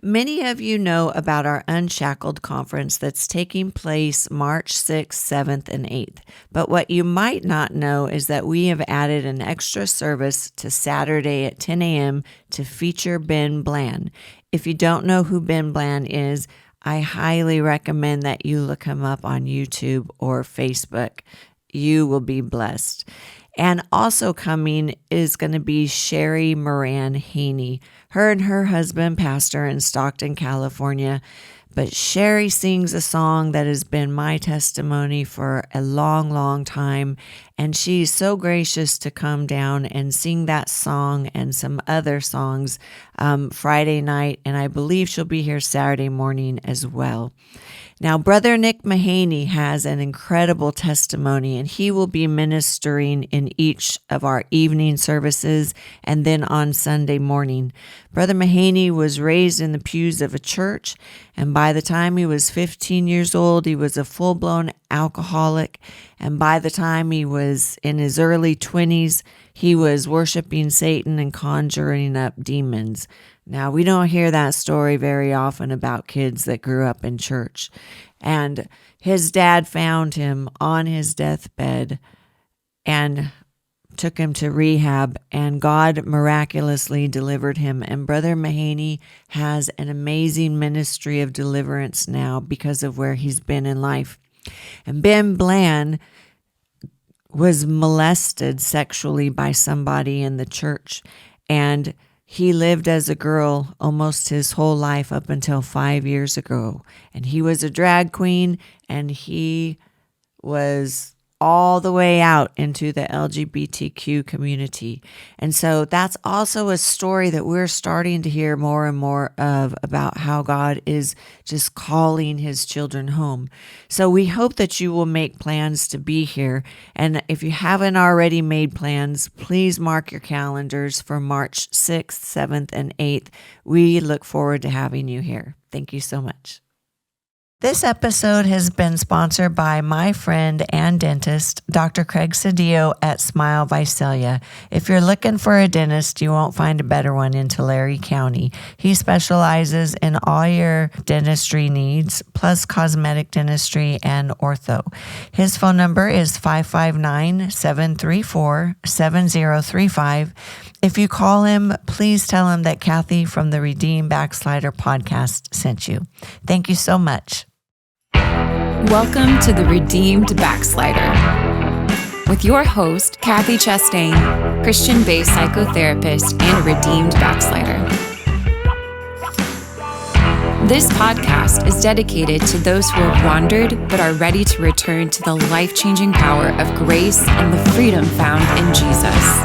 Many of you know about our Unshackled conference that's taking place March 6th, 7th, and 8th. But what you might not know is that we have added an extra service to Saturday at 10 a.m. to feature Ben Bland. If you don't know who Ben Bland is, I highly recommend that you look him up on YouTube or Facebook. You will be blessed. And also coming is going to be Sherry Moran Haney. Her and her husband pastor in Stockton, California. But Sherry sings a song that has been my testimony for a long, long time. And she's so gracious to come down and sing that song and some other songs Friday night. And I believe she'll be here Saturday morning as well. Now, Brother Nick Mahaney has an incredible testimony, and he will be ministering in each of our evening services and then on Sunday morning. Brother Mahaney was raised in the pews of a church, and by the time he was 15 years old, he was a full-blown alcoholic, and by the time he was in his early 20s, he was worshiping Satan and conjuring up demons. Now, we don't hear that story very often about kids that grew up in church. And his dad found him on his deathbed and took him to rehab, and God miraculously delivered him. And Brother Mahaney has an amazing ministry of deliverance now because of where he's been in life. And Ben Bland was molested sexually by somebody in the church, and he lived as a girl almost his whole life up until 5 years ago. And he was a drag queen, and he was all the way out into the LGBTQ community. And so that's also a story that we're starting to hear more and more of, about how God is just calling his children home. So we hope that you will make plans to be here. And if you haven't already made plans, please mark your calendars for March 6th, 7th, and 8th. We look forward to having you here. Thank you so much. This episode has been sponsored by my friend and dentist, Dr. Craig Cedillo at Smile Visalia. If you're looking for a dentist, you won't find a better one in Tulare County. He specializes in all your dentistry needs, plus cosmetic dentistry and ortho. His phone number is 559-734-7035. If you call him, please tell him that Kathy from the Redeemed Backslider podcast sent you. Thank you so much. Welcome to the Redeemed Backslider with your host, Kathy Chastain, Christian-based psychotherapist and a redeemed backslider. This podcast is dedicated to those who have wandered but are ready to return to the life-changing power of grace and the freedom found in Jesus.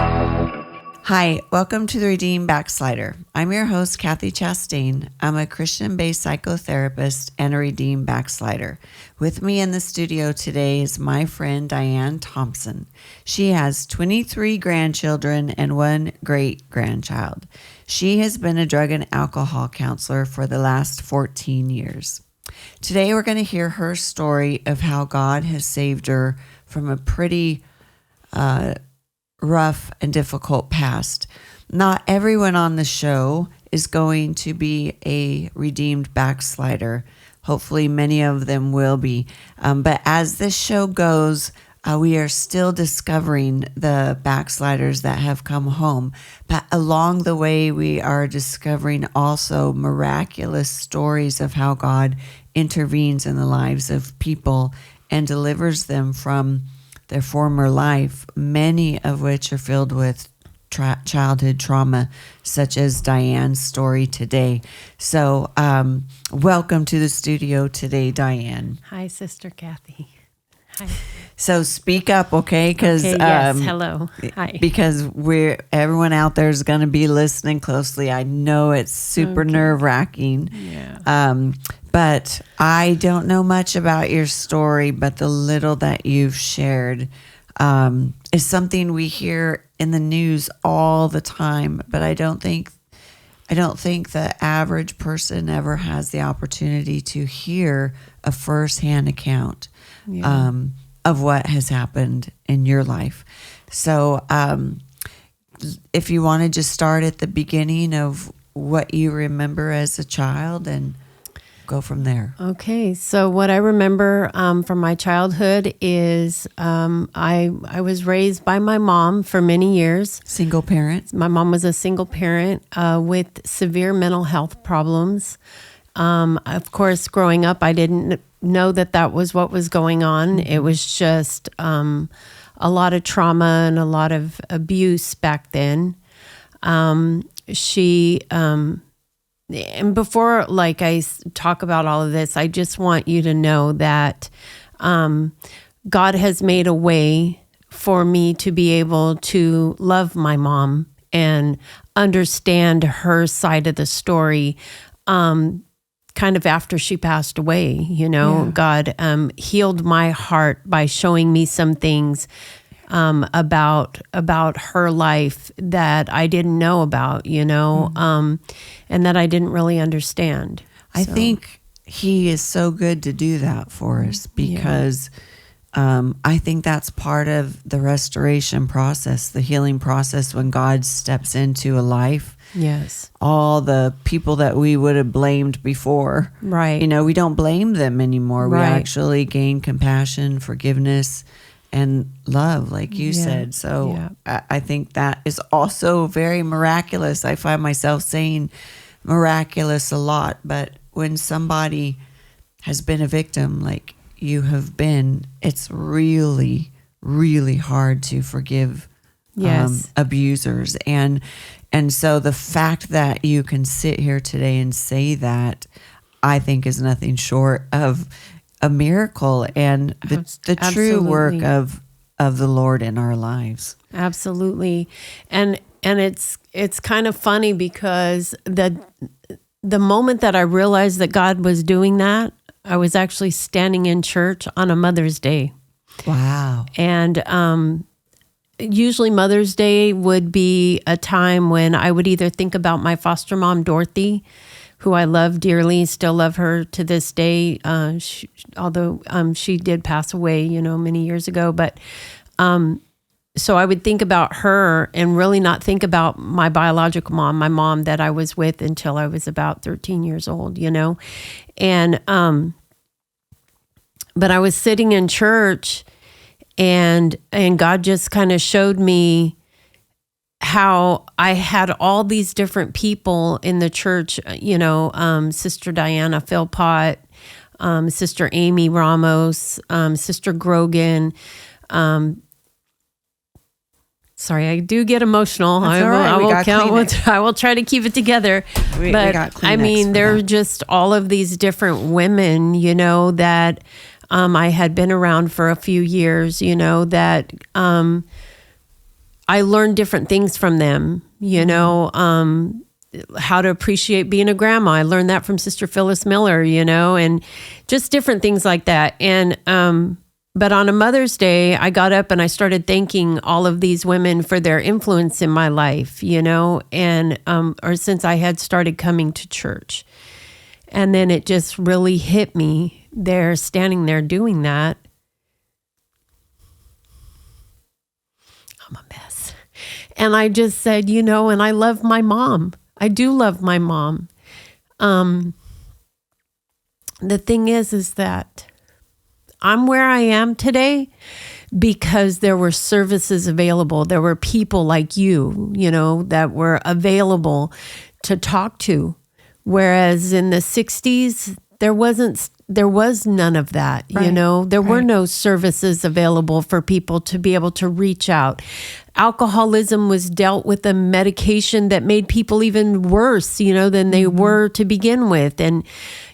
Hi, welcome to the Redeemed Backslider. I'm your host, Kathy Chastain. I'm a Christian-based psychotherapist and a Redeemed Backslider. With me in the studio today is my friend, Diane Thompson. She has 23 grandchildren and 1 great-grandchild. She has been a drug and alcohol counselor for the last 14 years. Today, we're going to hear her story of how God has saved her from a pretty rough and difficult past. Not everyone on the show is going to be a redeemed backslider. Hopefully many of them will be. But as this show goes, we are still discovering the backsliders that have come home. But along the way, we are discovering also miraculous stories of how God intervenes in the lives of people and delivers them from their former life, many of which are filled with childhood trauma, such as Diane's story today. So welcome to the studio today, Diane. Hi, Sister Kathy. Hi. So speak up, okay? Because yes, hello. Hi. Because everyone out there is going to be listening closely. I know it's super nerve-wracking. Yeah. But I don't know much about your story, but the little that you've shared is something we hear in the news all the time. But I don't think the average person ever has the opportunity to hear a firsthand account of what has happened in your life. So if you want to just start at the beginning of what you remember as a child and go from there. Okay, so what I remember from my childhood is I was raised by my mom for many years. Single parent? My mom was a single parent with severe mental health problems. Of course, growing up, I didn't know that was what was going on. It was just a lot of trauma and a lot of abuse back then. And before, like, I talk about all of this, I just want you to know that God has made a way for me to be able to love my mom and understand her side of the story. Kind of after she passed away, God healed my heart by showing me some things about her life that I didn't know about, and that I didn't really understand. I think he is so good to do that for us because I think that's part of the restoration process, the healing process when God steps into a life. Yes. All the people that we would have blamed before. Right. We don't blame them anymore. We actually gain compassion, forgiveness, and love, like you said. So I think that is also very miraculous. I find myself saying miraculous a lot, but when somebody has been a victim like you have been, it's really, really hard to forgive abusers. And so the fact that you can sit here today and say that, I think is nothing short of a miracle and the true work of the Lord in our lives. Absolutely. And it's kind of funny because the moment that I realized that God was doing that, I was actually standing in church on a Mother's Day. Wow. And usually Mother's Day would be a time when I would either think about my foster mom, Dorothy, who I love dearly, still love her to this day, although she did pass away, many years ago. But so I would think about her and really not think about my biological mom, my mom that I was with until I was about 13 years old, And but I was sitting in church and God just kind of showed me how I had all these different people in the church, Sister Diana Philpott, Sister Amy Ramos, Sister Grogan. Sorry, I do get emotional. I will try to keep it together. But I mean, there are just all of these different women, that I had been around for a few years, that I learned different things from them, how to appreciate being a grandma. I learned that from Sister Phyllis Miller, and just different things like that. And, but on a Mother's Day, I got up and I started thanking all of these women for their influence in my life, and, or since I had started coming to church. And then it just really hit me there, standing there doing that. I'm a mess. And I just said, and I love my mom. I do love my mom. The thing is that I'm where I am today because there were services available. There were people like you, that were available to talk to. Whereas in the 60s, there was none of that, There were no services available for people to be able to reach out. Alcoholism was dealt with a medication that made people even worse, than they were to begin with. And,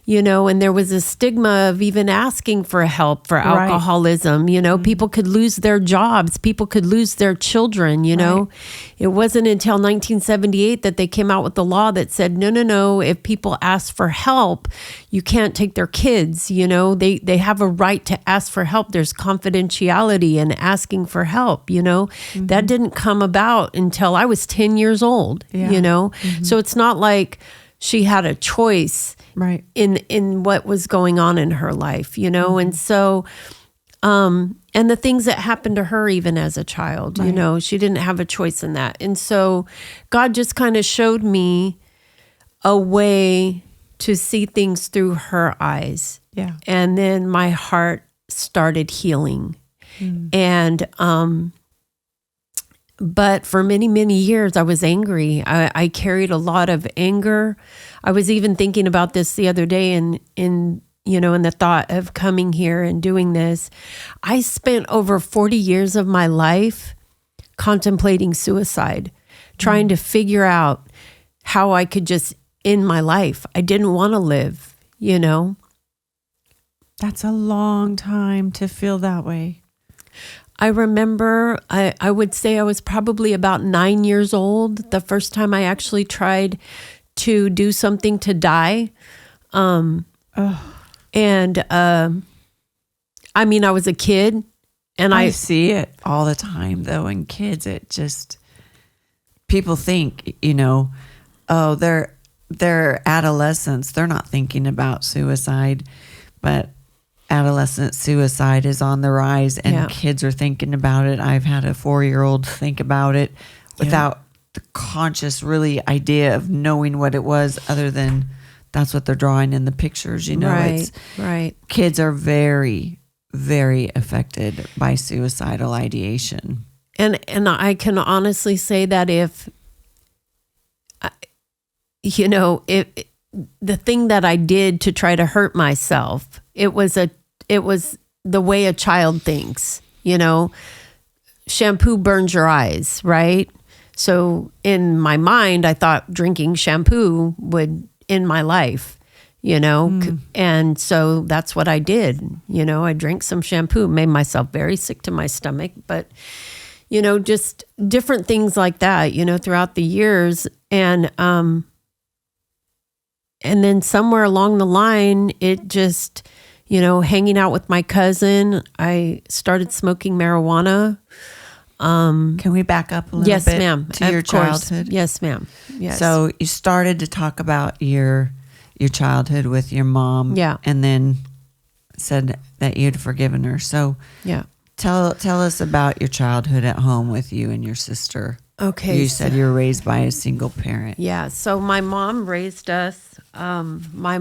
and there was a stigma of even asking for help for alcoholism. People could lose their jobs. People could lose their children, It wasn't until 1978 that they came out with the law that said, no, if people ask for help, you can't take their kids, they have a right to ask for help. There's confidentiality in asking for help, That didn't come about until I was 10 years old, So it's not like she had a choice in what was going on in her life, And so, and the things that happened to her even as a child, she didn't have a choice in that. And so God just kind of showed me a way to see things through her eyes. Yeah. And then my heart started healing. And, but for many, many years, I was angry. I carried a lot of anger. I was even thinking about this the other day in the thought of coming here and doing this. I spent over 40 years of my life contemplating suicide, trying to figure out how I could just end my life. I didn't want to live, That's a long time to feel that way. I remember, I would say I was probably about 9 years old the first time I actually tried to do something to die. I was a kid, and I see it all the time, though. In kids, it just, people think, oh, they're adolescents. They're not thinking about suicide, but adolescent suicide is on the rise, and kids are thinking about it. I've had a 4-year-old think about it without the conscious really idea of knowing what it was, other than that's what they're drawing in the pictures. Right. Kids are very, very affected by suicidal ideation. And I can honestly say that if the thing that I did to try to hurt myself, it was the way a child thinks, shampoo burns your eyes, right? So in my mind, I thought drinking shampoo would end my life, and so that's what I did. I drank some shampoo, made myself very sick to my stomach, but, just different things like that, throughout the years. And then somewhere along the line, it just, hanging out with my cousin, I started smoking marijuana. Can we back up a little yes, bit ma'am. to your childhood? Yes, ma'am. Yes. So you started to talk about your childhood with your mom, and then said that you'd forgiven her. So tell us about your childhood at home with you and your sister. Okay. You said you were raised by a single parent. Yeah. So my mom raised us. My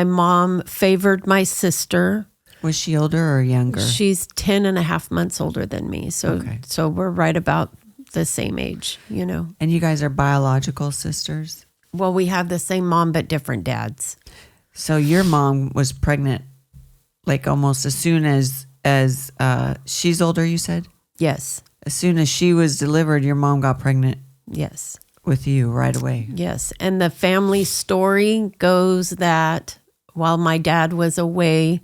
mom favored my sister. Was she older or younger? She's 10 and a half months older than me. So we're right about the same age, And you guys are biological sisters? Well, we have the same mom, but different dads. So your mom was pregnant like almost as soon as she's older, you said? Yes. As soon as she was delivered, your mom got pregnant? Yes. With you right away? Yes. And the family story goes that while my dad was away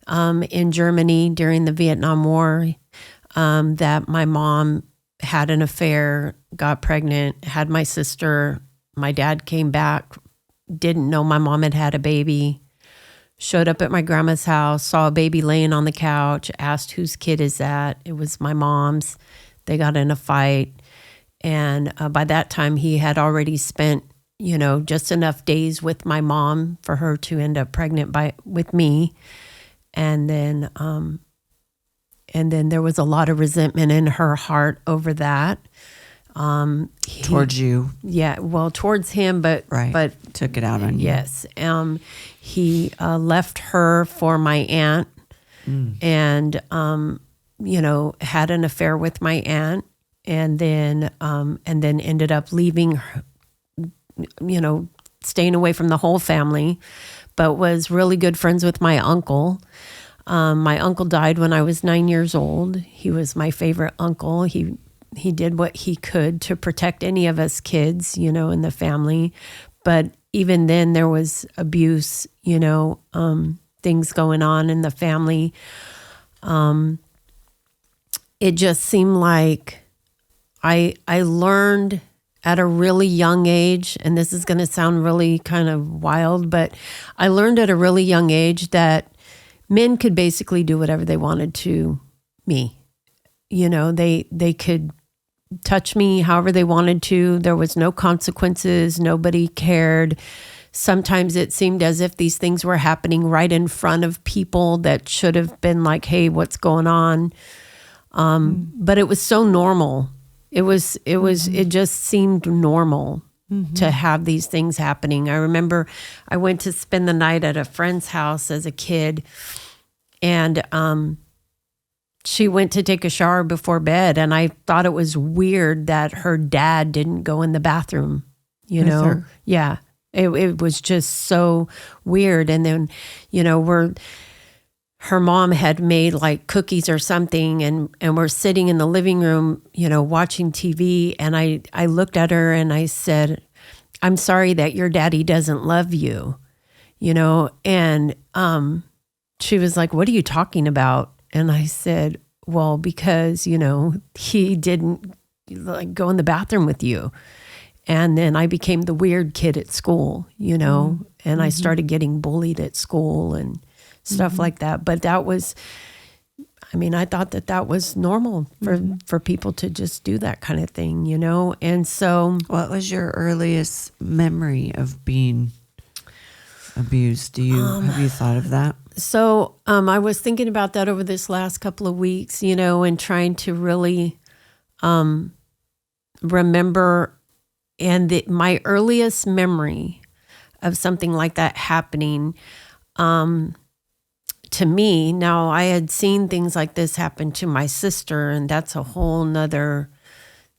in Germany during the Vietnam War, that my mom had an affair, got pregnant, had my sister. My dad came back, didn't know my mom had a baby, showed up at my grandma's house, saw a baby laying on the couch, asked whose kid is that? It was my mom's. They got in a fight. And by that time, he had already spent, just enough days with my mom for her to end up pregnant with me. And then there was a lot of resentment in her heart over that. Towards you? Yeah, well, towards him, but took it out on you. Yes. He left her for my aunt, and had an affair with my aunt, and then ended up leaving her, staying away from the whole family, but was really good friends with my uncle. My uncle died when I was 9 years old. He was my favorite uncle. He did what he could to protect any of us kids, in the family. But even then there was abuse, things going on in the family. It just seemed like I learned at a really young age, and this is going to sound really kind of wild, but I learned at a really young age that men could basically do whatever they wanted to me. They could touch me however they wanted to. There was no consequences. Nobody cared. Sometimes it seemed as if these things were happening right in front of people that should have been like, hey, what's going on? But it was so normal. It just seemed normal to have these things happening. I remember I went to spend the night at a friend's house as a kid, and she went to take a shower before bed, and I thought it was weird that her dad didn't go in the bathroom, With her. Yeah. It was just so weird. And then, her mom had made like cookies or something, and we're sitting in the living room, watching TV. And I looked at her and I said, "I'm sorry that your daddy doesn't love you," and she was like, "What are you talking about?" And I said, "Well, because, he didn't like go in the bathroom with you." And then I became the weird kid at school, and I started getting bullied at school and stuff like that. But that was, I thought that was normal for people to just do that kind of thing, And so, what was your earliest memory of being abused? Have you thought of that? So I was thinking about that over this last couple of weeks, and trying to really remember. And my earliest memory of something like that happening to me, now I had seen things like this happen to my sister, and that's a whole nother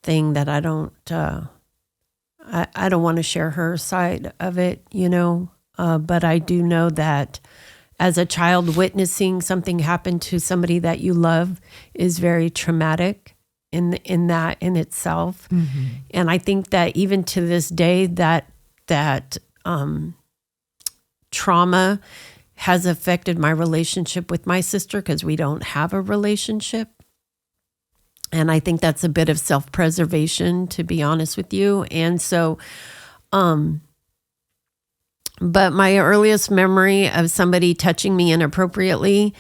thing that I don't want to share her side of it, but I do know that as a child, witnessing something happen to somebody that you love is very traumatic in that in itself. And I think that even to this day, that trauma has affected my relationship with my sister, because we don't have a relationship. And I think that's a bit of self-preservation, to be honest with you. And so, but my earliest memory of somebody touching me inappropriately,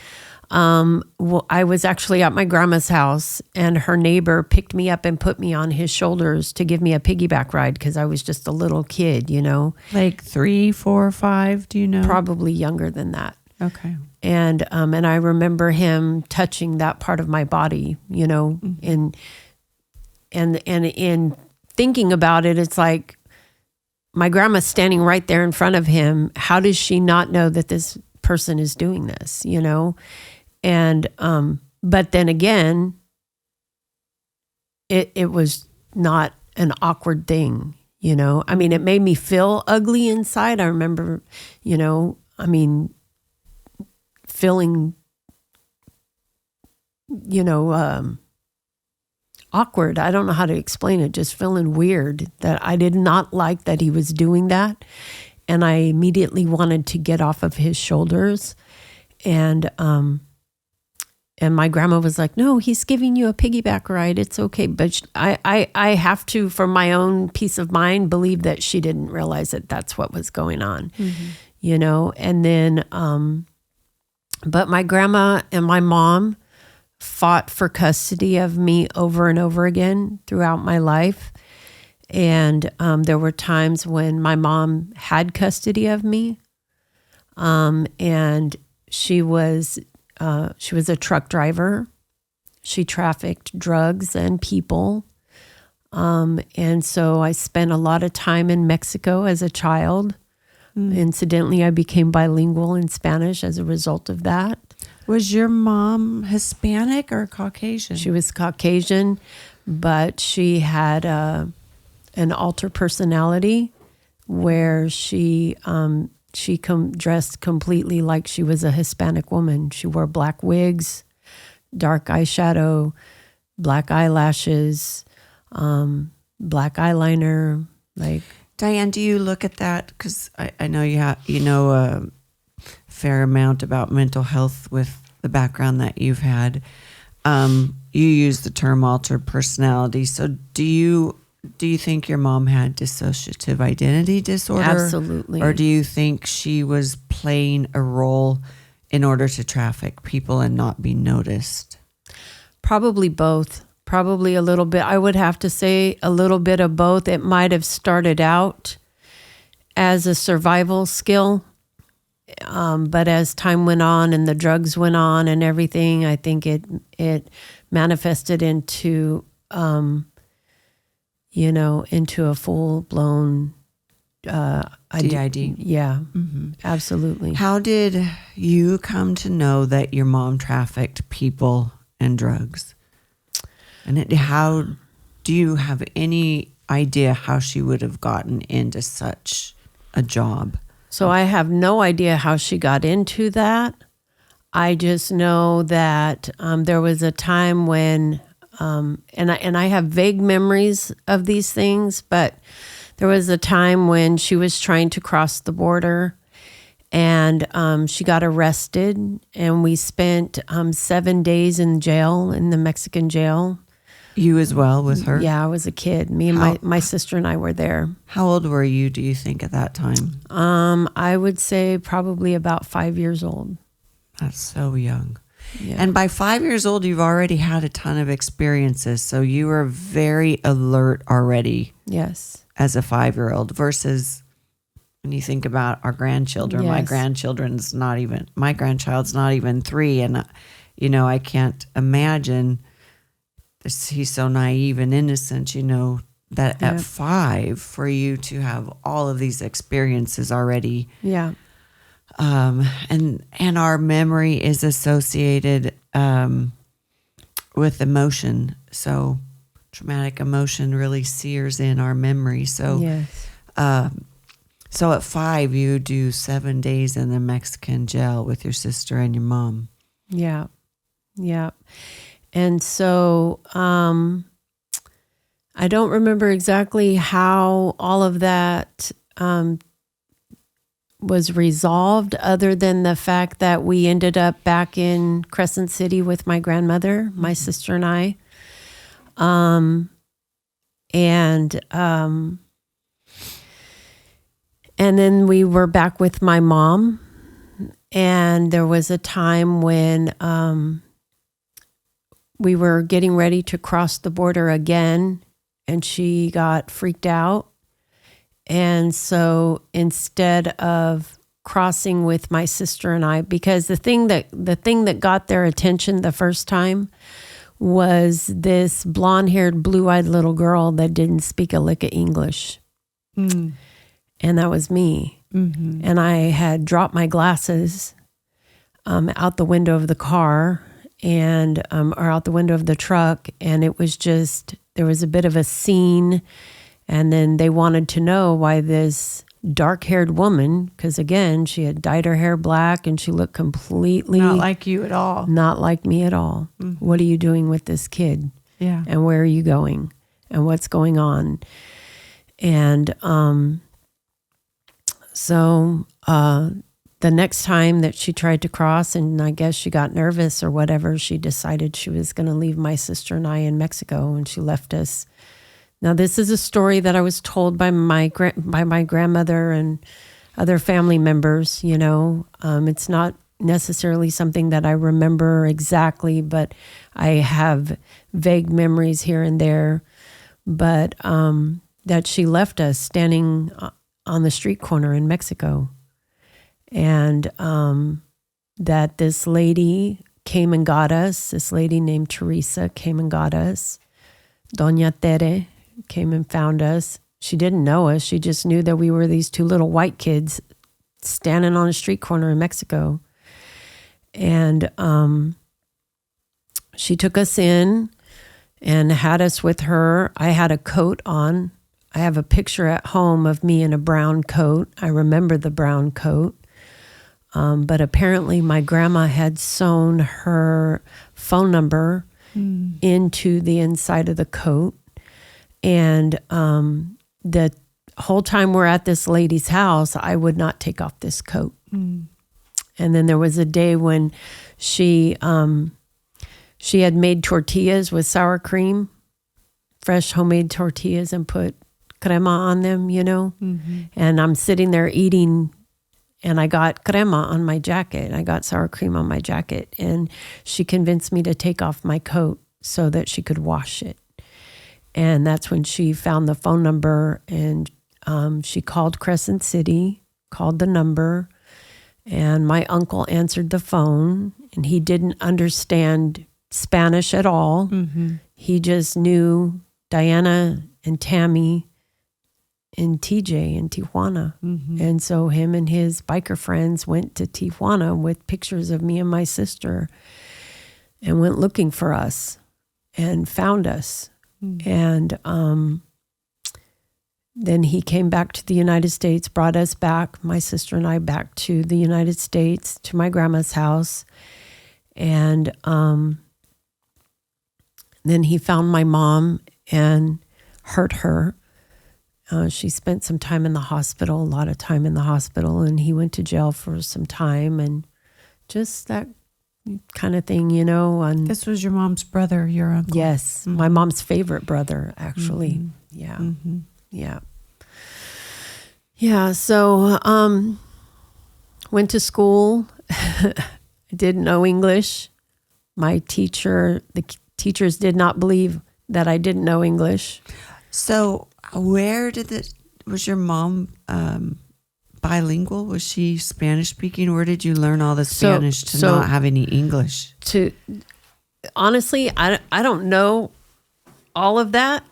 I was actually at my grandma's house, and her neighbor picked me up and put me on his shoulders to give me a piggyback ride, because I was just a little kid, Like 3, 4, 5, do you know? Probably younger than that. Okay. And I remember him touching that part of my body, and in thinking about it, it's like my grandma's standing right there in front of him. How does she not know that this person is doing this, And, but then again, it was not an awkward thing, it made me feel ugly inside. I remember, feeling, awkward. I don't know how to explain it, just feeling weird, that I did not like that he was doing that. And I immediately wanted to get off of his shoulders. And my grandma was like, "No, he's giving you a piggyback ride. It's okay." But I have to, for my own peace of mind, believe that she didn't realize that that's what was going on, And then, but my grandma and my mom fought for custody of me over and over again throughout my life. And there were times when my mom had custody of me, and she was a truck driver. She trafficked drugs and people. And so I spent a lot of time in Mexico as a child. Incidentally, I became bilingual in Spanish as a result of that. Was your mom Hispanic or Caucasian? She was Caucasian, but she had an alter personality where she dressed completely like she was a Hispanic woman. She wore black wigs, dark eyeshadow, black eyelashes, black eyeliner. Like, Diane, do you look at that? Because I know you know a fair amount about mental health with the background that you've had. You use the term altered personality. So do you think your mom had dissociative identity disorder? Absolutely. Or do you think she was playing a role in order to traffic people and not be noticed? Probably both. Probably a little bit. I would have to say a little bit of both. It might have started out as a survival skill, but as time went on and the drugs went on and everything, I think it manifested into into a full-blown DID. Yeah, absolutely. How did you come to know that your mom trafficked people and drugs? And how do you have any idea how she would have gotten into such a job? So I have no idea how she got into that. I just know that there was a time when, and I have vague memories of these things, but there was a time when she was trying to cross the border, and she got arrested, and we spent 7 days in jail, in the Mexican jail. You as well with her? Yeah, I was a kid. Me and my sister and I were there. How old were you, do you think, at that time? I would say probably about 5 years old. That's so young. Yeah. And by 5 years old, you've already had a ton of experiences. So you were very alert already. Yes. As a 5-year-old versus when you think about our grandchildren, Yes. my grandchild's not even 3. And, I can't imagine he's so naive and innocent, that at 5 for you to have all of these experiences already. Yeah. And our memory is associated with emotion. So traumatic emotion really sears in our memory. So, yes. So at 5, you do 7 days in the Mexican jail with your sister and your mom. Yeah. Yeah. And so I don't remember exactly how all of that was resolved, other than the fact that we ended up back in Crescent City with my grandmother, my sister and I. And then we were back with my mom, and there was a time when we were getting ready to cross the border again, and she got freaked out. And so instead of crossing with my sister and I, because the thing that got their attention the first time was this blonde-haired, blue-eyed little girl that didn't speak a lick of English. Mm. And that was me. Mm-hmm. And I had dropped my glasses out the window of the car or out the window of the truck. And it was just, there was a bit of a scene. And then they wanted to know why this dark-haired woman, because again, she had dyed her hair black and she looked completely... Not like you at all. Not like me at all. Mm-hmm. What are you doing with this kid? Yeah. And where are you going? And what's going on? And so the next time that she tried to cross, and I guess she got nervous or whatever, she decided she was going to leave my sister and I in Mexico, and she left us. Now, this is a story that I was told by my grandmother and other family members. It's not necessarily something that I remember exactly, but I have vague memories here and there. But that she left us standing on the street corner in Mexico, and that this lady came and got us. This lady named Teresa came and got us. Doña Tere came and found us. She didn't know us. She just knew that we were these two little white kids standing on a street corner in Mexico. And she took us in and had us with her. I had a coat on. I have a picture at home of me in a brown coat. I remember the brown coat. But apparently my grandma had sewn her phone number into the inside of the coat. And the whole time we're at this lady's house, I would not take off this coat. Mm. And then there was a day when she had made tortillas with sour cream, fresh homemade tortillas, and put crema on them, Mm-hmm. And I'm sitting there eating, and I got crema on my jacket. I got sour cream on my jacket. And she convinced me to take off my coat so that she could wash it. And that's when she found the phone number, and she called Crescent City, called the number, and my uncle answered the phone, and he didn't understand Spanish at all. Mm-hmm. He just knew Diana and Tammy and TJ in Tijuana. And so him and his biker friends went to Tijuana with pictures of me and my sister and went looking for us and found us. And then he came back to the United States, brought us back, my sister and I, back to the United States, to my grandma's house. And then he found my mom and hurt her. She spent some time in the hospital, a lot of time in the hospital, and he went to jail for some time, and just that kind of thing, And This was your mom's brother, your uncle? Yes, my mom's favorite brother, actually. Yeah, yeah. Yeah, so went to school. I didn't know English. The teachers did not believe that I didn't know English. So was your mom bilingual? Was she Spanish speaking? Where did you learn all the Spanish to not have any English? Honestly, I don't know all of that.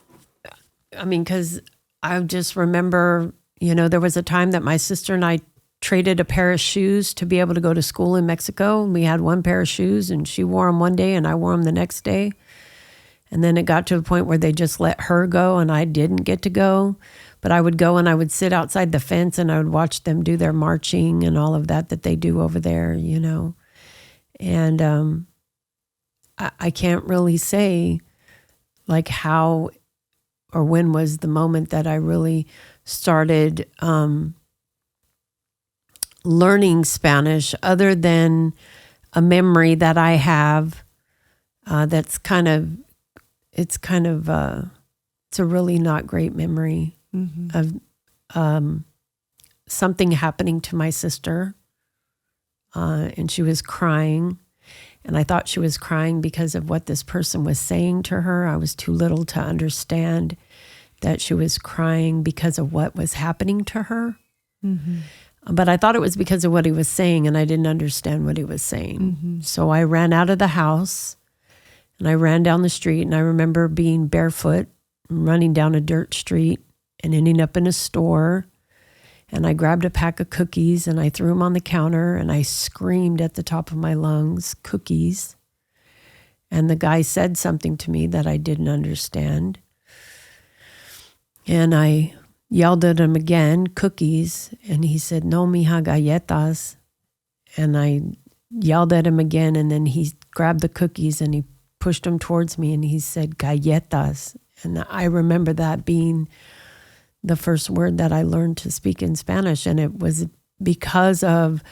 I mean, because I just remember, there was a time that my sister and I traded a pair of shoes to be able to go to school in Mexico. We had one pair of shoes, and she wore them one day and I wore them the next day. And then it got to the point where they just let her go and I didn't get to go. But I would go and I would sit outside the fence and I would watch them do their marching and all of that they do over there, And I can't really say like how or when was the moment that I really started learning Spanish, other than a memory that I have that's it's a really not great memory of something happening to my sister, and she was crying, and I thought she was crying because of what this person was saying to her. I was too little to understand that she was crying because of what was happening to her. But I thought it was because of what he was saying, and I didn't understand what he was saying. So I ran out of the house, and I ran down the street, and I remember being barefoot, running down a dirt street, and ending up in a store. And I grabbed a pack of cookies, and I threw them on the counter, and I screamed at the top of my lungs, "Cookies." And the guy said something to me that I didn't understand. And I yelled at him again, "Cookies." And he said, "No, mija, galletas." And I yelled at him again, and then he grabbed the cookies and he pushed them towards me and he said, "Galletas." And I remember that being the first word that I learned to speak in Spanish. And it was because of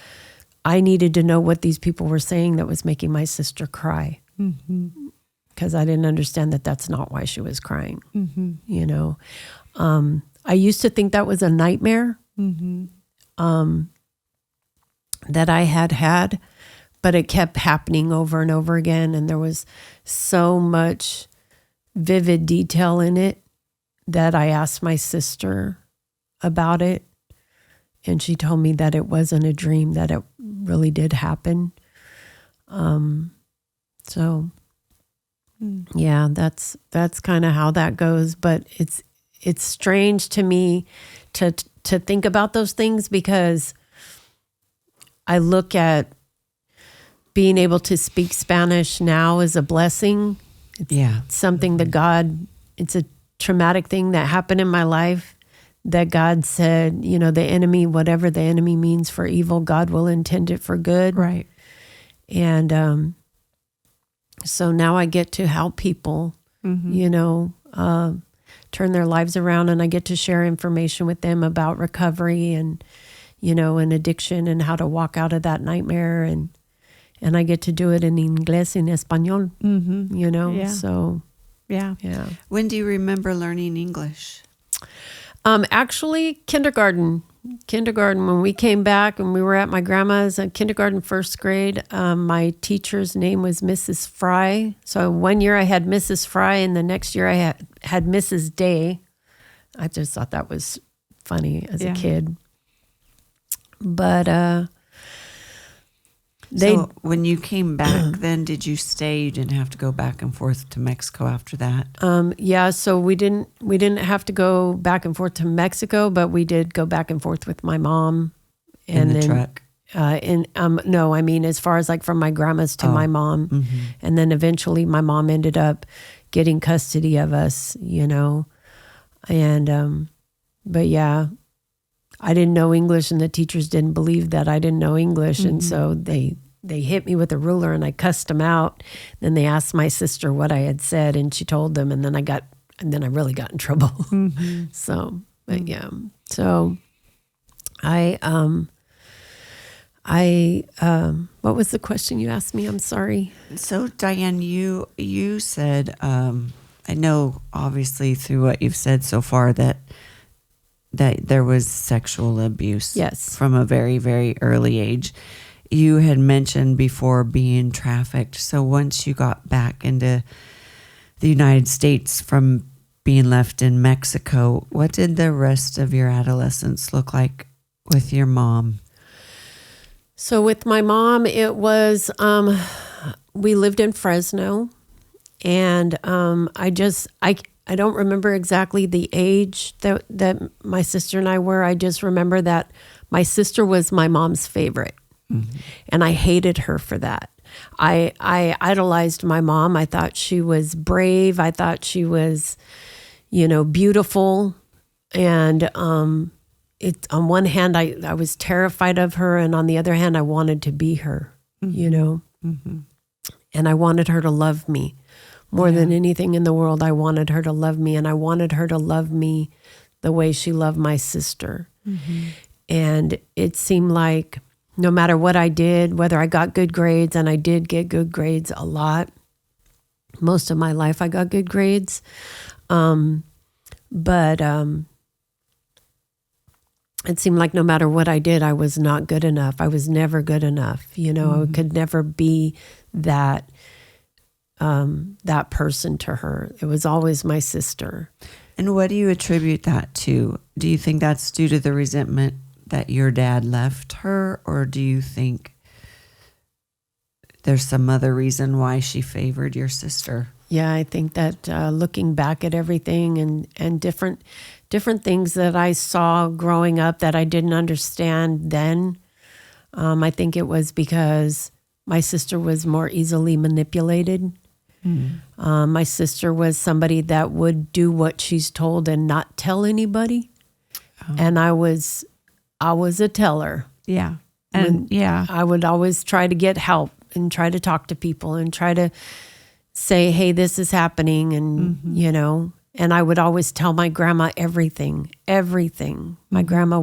I needed to know what these people were saying that was making my sister cry. Because I didn't understand that that's not why she was crying, I used to think that was a nightmare that I had, but it kept happening over and over again. And there was so much vivid detail in it that I asked my sister about it. And she told me that it wasn't a dream, that it really did happen. Yeah, that's kind of how that goes. But it's strange to me to think about those things, because I look at being able to speak Spanish now as a blessing. It's something that God, it's a traumatic thing that happened in my life that God said, the enemy, whatever the enemy means for evil, God will intend it for good. Right. And so now I get to help people, turn their lives around, and I get to share information with them about recovery and, and addiction and how to walk out of that nightmare. And I get to do it in Inglés, in Español, so. Yeah. When do you remember learning English? Actually, kindergarten, when we came back and we were at my grandma's, kindergarten, first grade, my teacher's name was Mrs. Fry. So one year I had Mrs. Fry, and the next year I had Mrs. Day. I just thought that was funny as a kid. But So when you came back, then did you stay? You didn't have to go back and forth to Mexico after that? Yeah, so we didn't have to go back and forth to Mexico, but we did go back and forth with my mom. And in the truck? No, I mean, as far as like from my grandma's to my mom. Mm-hmm. And then eventually my mom ended up getting custody of us, and, but yeah, I didn't know English and the teachers didn't believe that I didn't know English. Mm-hmm. And so they hit me with a ruler and I cussed them out. Then they asked my sister what I had said and she told them. And then I really got in trouble. Mm-hmm. So, but yeah. So what was the question you asked me? I'm sorry. So Diane, you said, I know obviously through what you've said so far that there was sexual abuse. Yes. From a very, very early age. You had mentioned before being trafficked. So once you got back into the United States from being left in Mexico, what did the rest of your adolescence look like with your mom? So with my mom, it was, we lived in Fresno, and I don't remember exactly the age that my sister and I were. I just remember that my sister was my mom's favorite, mm-hmm. and I hated her for that. I idolized my mom. I thought she was brave. I thought she was, beautiful, and on one hand, I was terrified of her, and on the other hand, I wanted to be her, mm-hmm. Mm-hmm. And I wanted her to love me more than anything in the world. I wanted her to love me, and I wanted her to love me the way she loved my sister. Mm-hmm. And it seemed like no matter what I did, whether I got good grades, and I did get good grades a lot, most of my life I got good grades, but it seemed like no matter what I did, I was not good enough. I was never good enough. Mm-hmm. I could never be that person to her. It was always my sister. And what do you attribute that to? Do you think that's due to the resentment that your dad left her, or do you think there's some other reason why she favored your sister? Yeah, I think that looking back at everything and different things that I saw growing up that I didn't understand then, I think it was because my sister was more easily manipulated. Mm-hmm. My sister was somebody that would do what she's told and not tell anybody. Oh. And I was a teller. Yeah. And I would always try to get help and try to talk to people and try to say, hey, this is happening. And, mm-hmm. And I would always tell my grandma everything. Mm-hmm. My grandma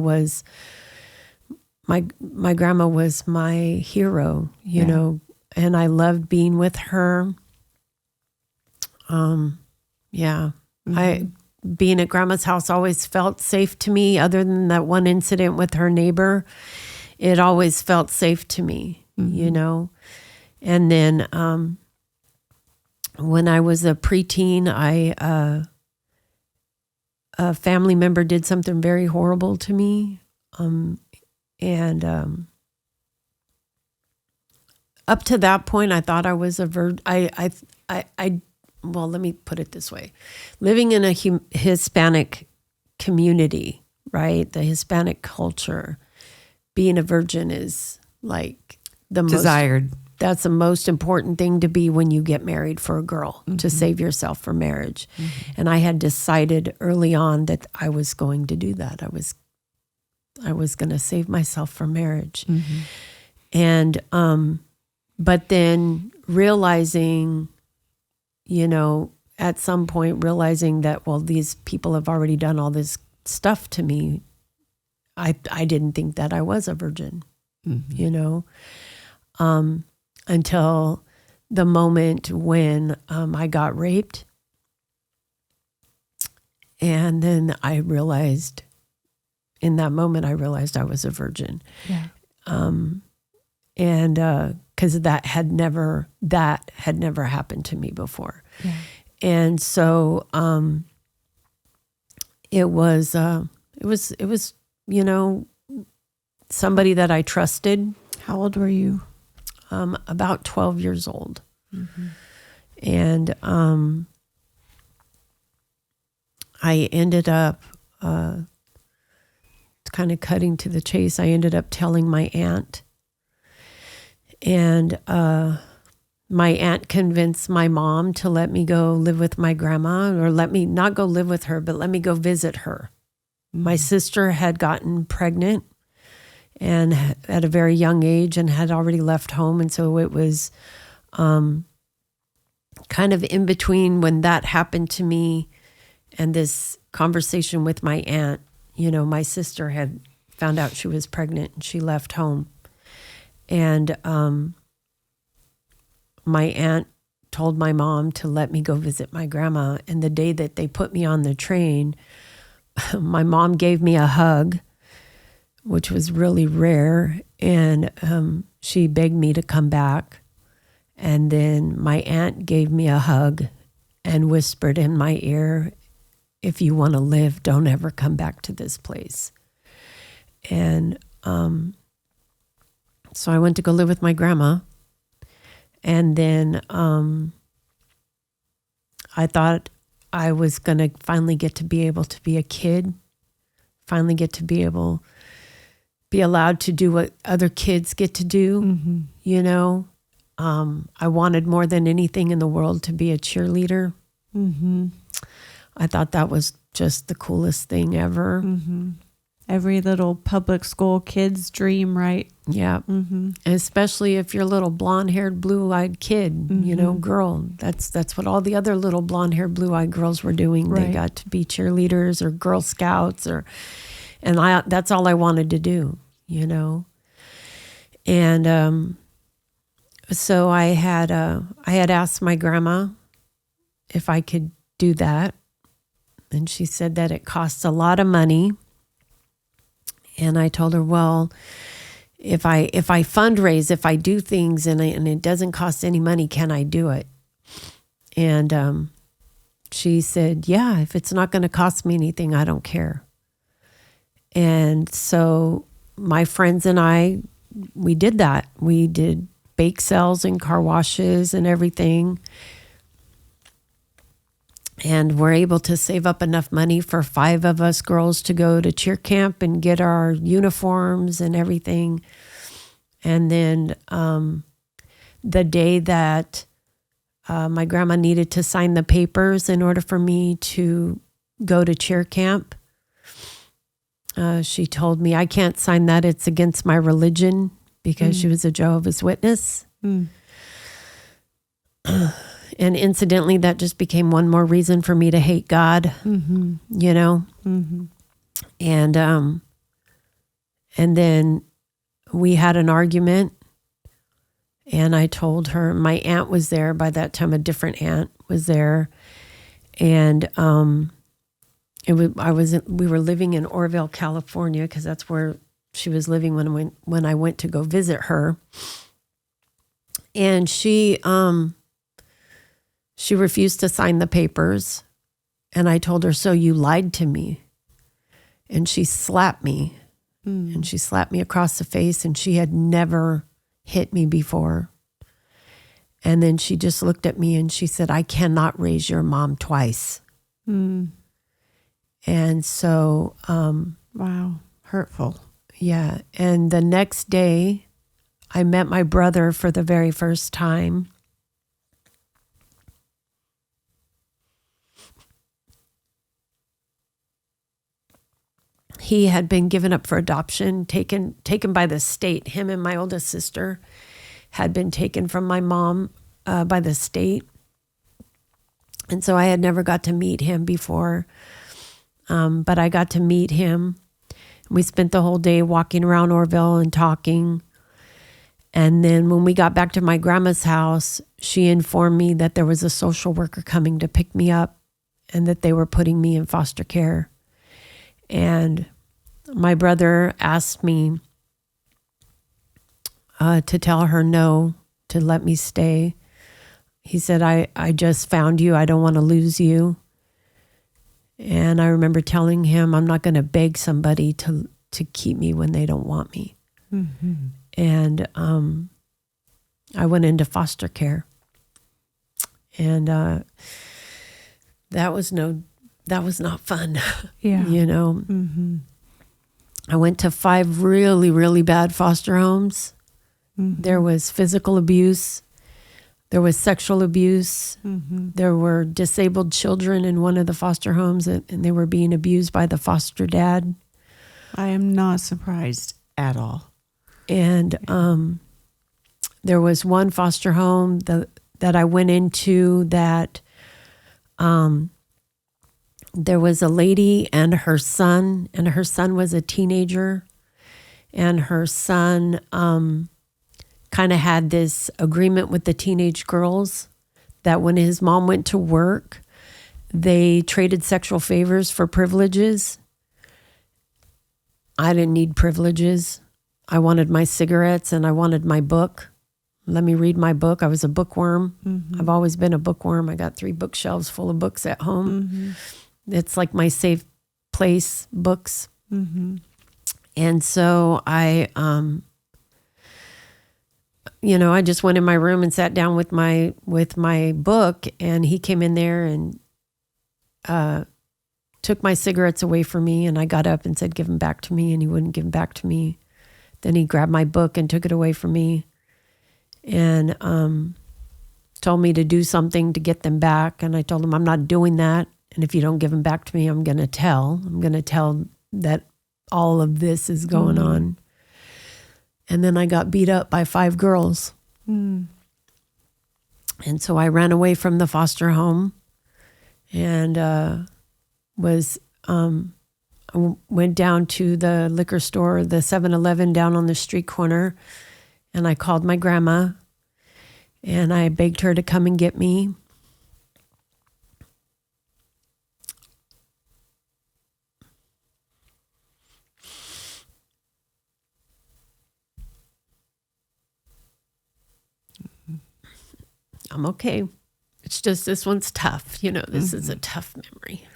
was my hero, you know, and I loved being with her. Mm-hmm. Being at grandma's house always felt safe to me. Other than that one incident with her neighbor, it always felt safe to me, mm-hmm. And then when I was a preteen, a family member did something very horrible to me, and up to that point, I thought I was a virgin. Well, let me put it this way. Living in a Hispanic community, right? The Hispanic culture, being a virgin is like the desired. That's the most important thing to be when you get married for a girl, mm-hmm. to save yourself for marriage. Mm-hmm. And I had decided early on that I was going to do that. I was going to save myself for marriage. Mm-hmm. And, but then realizing, at some point realizing that, well, these people have already done all this stuff to me. I didn't think that I was a virgin, mm-hmm. Until the moment when I got raped. And then I realized, in that moment, I was a virgin. Yeah. And because that had never happened to me before. Yeah. And so it was somebody that I trusted. How old were you? about 12 years old. And I ended up, kind of cutting to the chase, I ended up telling my aunt. And my aunt convinced my mom to let me go live with my grandma, or let me not go live with her, but let me go visit her. My sister had gotten pregnant and at a very young age and had already left home. And so it was kind of in between when that happened to me and this conversation with my aunt. You know, my sister had found out she was pregnant and she left home. And my aunt told my mom to let me go visit my grandma. And the day that they put me on the train, my mom gave me a hug, which was really rare. And she begged me to come back. And then my aunt gave me a hug and whispered in my ear, if you want to live, don't ever come back to this place. And so I went to go live with my grandma. And then I thought I was going to finally get to be able to be a kid, finally get to be allowed to do what other kids get to do, you know. I wanted more than anything in the world to be a cheerleader. I thought that was just the coolest thing ever. Every little public school kid's dream, right? Yeah. Especially if you're a little blonde-haired, blue-eyed kid, you know, girl. That's what all the other little blonde-haired, blue-eyed girls were doing. Right. They got to be cheerleaders or Girl Scouts, that's all I wanted to do, you know. And so I had asked my grandma if I could do that, and she said that it costs a lot of money. And I told her, well, if I fundraise, if I do things and it doesn't cost any money, can I do it? And she said, yeah, if it's not going to cost me anything, I don't care. And so my friends and I, we did that. We did bake sales and car washes and everything. And we're able to save up enough money for 5 of us girls to go to cheer camp and get our uniforms and everything. And then the day that my grandma needed to sign the papers in order for me to go to cheer camp, she told me, I can't sign that. It's against my religion, because she was a Jehovah's Witness. And incidentally, that just became one more reason for me to hate God, you know? And then we had an argument, and I told her, my aunt was there by that time, a different aunt was there. And we were living in Orville, California, because that's where she was living when I went to go visit her. And she refused to sign the papers. And I told her, so you lied to me. And she slapped me. And she slapped me across the face, and she had never hit me before. And then she just looked at me and she said, I cannot raise your mom twice. And so, wow, hurtful. Yeah. And the next day, I met my brother for the very first time. He had been given up for adoption, taken by the state. Him and my oldest sister had been taken from my mom by the state. And so I had never got to meet him before, but I got to meet him. We spent the whole day walking around Orville and talking. And then when we got back to my grandma's house, she informed me that there was a social worker coming to pick me up and that they were putting me in foster care. And my brother asked me to tell her no, to let me stay. He said, I just found you. I don't want to lose you. And I remember telling him, I'm not going to beg somebody to keep me when they don't want me. And I went into foster care. And that was not fun. Yeah. You know. I went to 5 really, really bad foster homes. There was physical abuse. There was sexual abuse. There were disabled children in one of the foster homes, and they were being abused by the foster dad. I am not surprised at all. And there was one foster home that I went into that there was a lady and her son was a teenager, and her son kind of had this agreement with the teenage girls that when his mom went to work, they traded sexual favors for privileges. I didn't need privileges. I wanted my cigarettes and I wanted my book. Let me read my book. I was a bookworm. I've always been a bookworm. I got 3 bookshelves full of books at home. It's like my safe place, books. And so I just went in my room and sat down with my book, and he came in there and took my cigarettes away from me, and I got up and said, "Give them back to me," and he wouldn't give them back to me. Then he grabbed my book and took it away from me, and told me to do something to get them back, and I told him I'm not doing that, and if you don't give them back to me, I'm going to tell that all of this is going on. And then I got beat up by 5 girls. And so I ran away from the foster home and went down to the liquor store, the 7-Eleven down on the street corner, and I called my grandma and I begged her to come and get me. I'm okay. It's just this one's tough. This is a tough memory.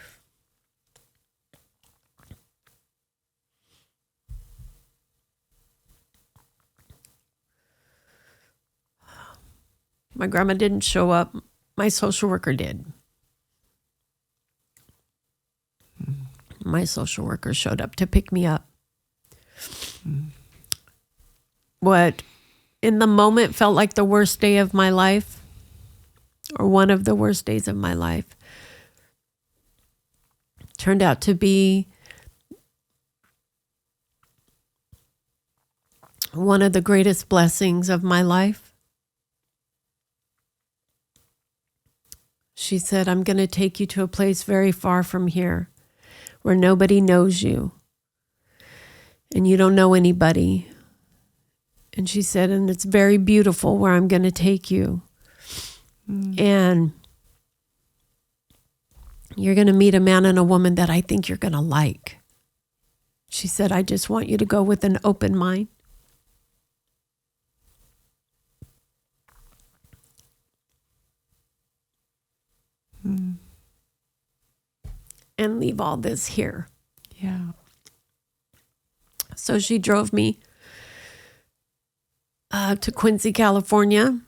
My grandma didn't show up. My social worker did. My social worker showed up to pick me up. What in the moment felt like the worst day of my life, or one of the worst days of my life, turned out to be one of the greatest blessings of my life. She said, "I'm going to take you to a place very far from here where nobody knows you and you don't know anybody." And she said, "And it's very beautiful where I'm going to take you. And you're going to meet a man and a woman that I think you're going to like." She said, "I just want you to go with an open mind." And leave all this here. Yeah. So she drove me to Quincy, California.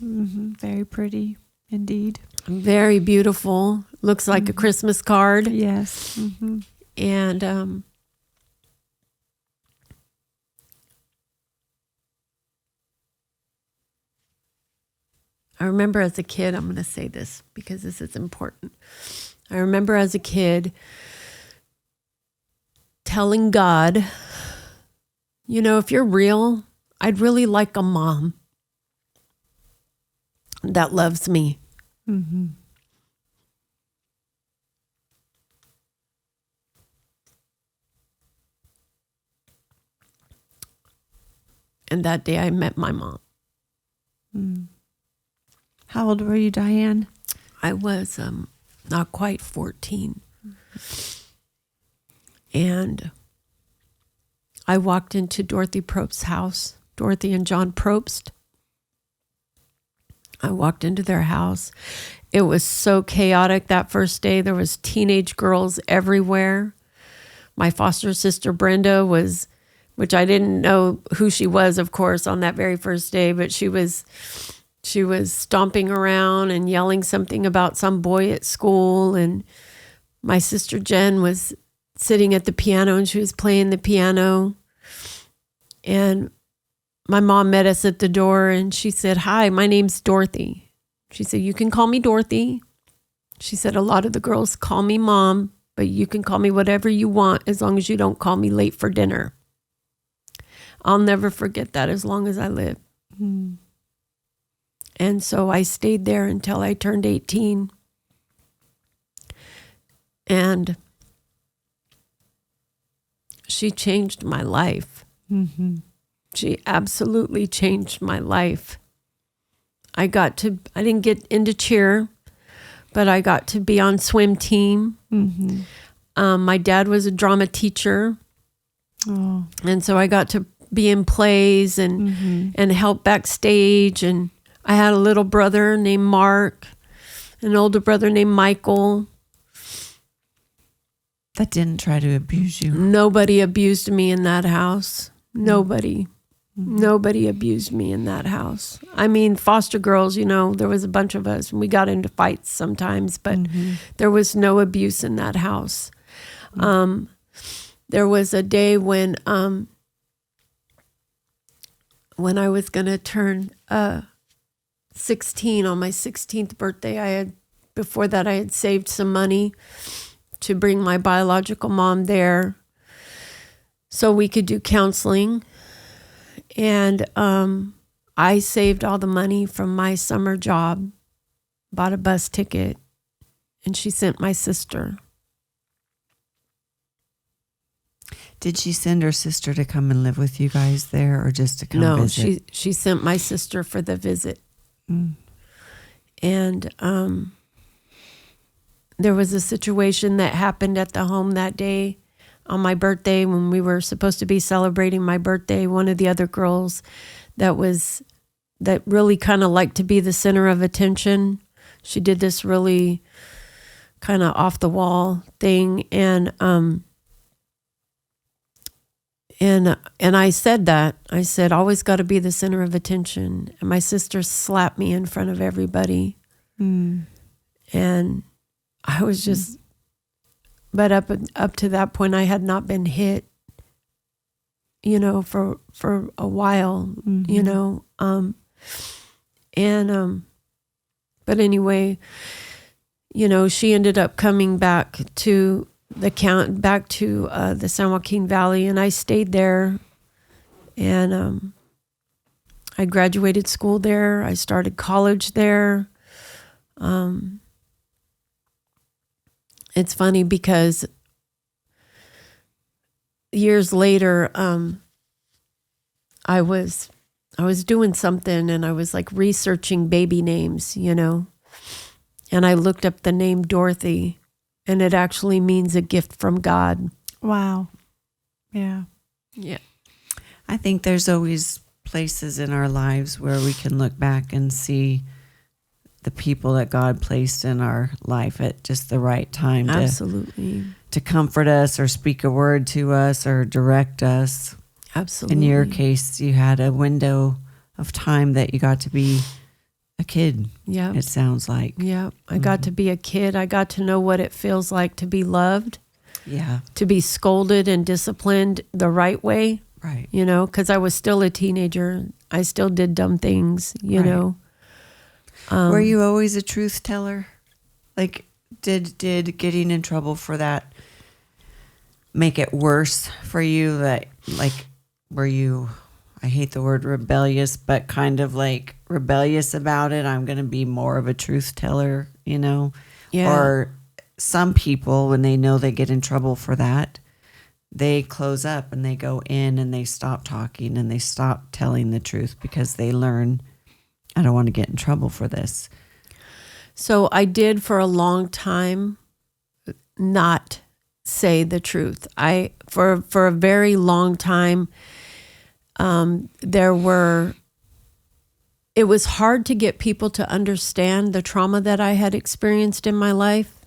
Very pretty indeed. Very beautiful. Looks like a Christmas card. Yes. And I remember as a kid, I'm going to say this because this is important. I remember as a kid telling God, if you're real, I'd really like a mom that loves me. And that day I met my mom. How old were you, Diane? I was not quite 14. And I walked into Dorothy Probst's house, Dorothy and John Probst. I walked into their house. It was so chaotic that first day. There was teenage girls everywhere. My foster sister Brenda was which I didn't know who she was, of course, on that very first day, but she was stomping around and yelling something about some boy at school. And my sister Jen was sitting at the piano and she was playing the piano. And my mom met us at the door and she said, "Hi, my name's Dorothy." She said, "You can call me Dorothy." She said, "A lot of the girls call me Mom, but you can call me whatever you want as long as you don't call me late for dinner." I'll never forget that as long as I live. Mm. And so I stayed there until I turned 18. And she changed my life. Mm-hmm. She absolutely changed my life. I didn't get into cheer, but I got to be on swim team. Mm-hmm. My dad was a drama teacher. Oh. And so I got to be in plays and help backstage. And I had a little brother named Mark, an older brother named Michael. That didn't try to abuse you. Nobody abused me in that house. Nobody. Nobody abused me in that house. I mean, foster girls, there was a bunch of us and we got into fights sometimes, but there was no abuse in that house. There was a day when I was going to turn 16 on my 16th birthday. Before that I had saved some money to bring my biological mom there so we could do counseling. And I saved all the money from my summer job, bought a bus ticket, and she sent my sister. Did she send her sister to come and live with you guys there or just to come visit? No, she sent my sister for the visit. Mm. And there was a situation that happened at the home that day on my birthday when we were supposed to be celebrating my birthday. One of the other girls that really kind of liked to be the center of attention. She did this really kind of off the wall thing. And I said that. I said, "Always got to be the center of attention." And my sister slapped me in front of everybody. Mm. And I was just, but up to that point, I had not been hit, for a while, but anyway, she ended up coming back to the San Joaquin Valley, and I stayed there, and I graduated school there. I started college there. It's funny because years later, I was doing something and I was like researching baby names, and I looked up the name Dorothy, and it actually means a gift from God. Wow. Yeah. Yeah. I think there's always places in our lives where we can look back and see the people that God placed in our life at just the right time. Absolutely. To comfort us or speak a word to us or direct us. Absolutely. In your case, you had a window of time that you got to be a kid. Yeah. It sounds like. Yeah. I got to be a kid. I got to know what it feels like to be loved. Yeah. To be scolded and disciplined the right way. Right. Because I was still a teenager. I still did dumb things, know. Were you always a truth teller? Like, did getting in trouble for that make it worse for you? That, like, were you, I hate the word rebellious, but kind of like rebellious about it? I'm going to be more of a truth teller, Yeah. Or some people, when they know they get in trouble for that, they close up and they go in and they stop talking and they stop telling the truth because they learn, I don't want to get in trouble for this. So I did for a long time not say the truth. For a very long time, it was hard to get people to understand the trauma that I had experienced in my life.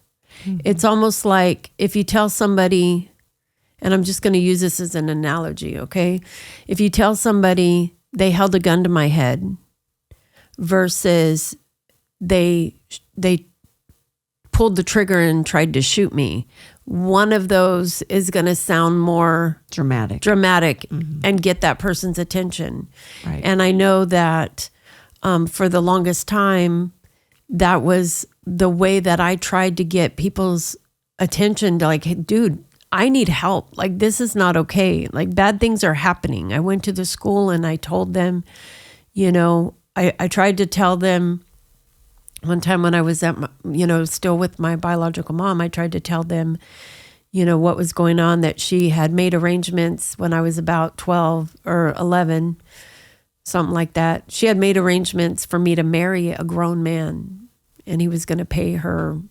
Mm-hmm. It's almost like if you tell somebody, And I'm just going to use this as an analogy, okay? If you tell somebody they held a gun to my head versus they pulled the trigger and tried to shoot me, one of those is going to sound more dramatic and get that person's attention. Right. And I know that for the longest time, that was the way that I tried to get people's attention to, like, hey, dude, I need help. Like, this is not okay. Like, bad things are happening. I went to the school and I told them, I tried to tell them one time when I was at, still with my biological mom, I tried to tell them, what was going on, that she had made arrangements when I was about 12 or 11, something like that. She had made arrangements for me to marry a grown man, and he was going to pay her,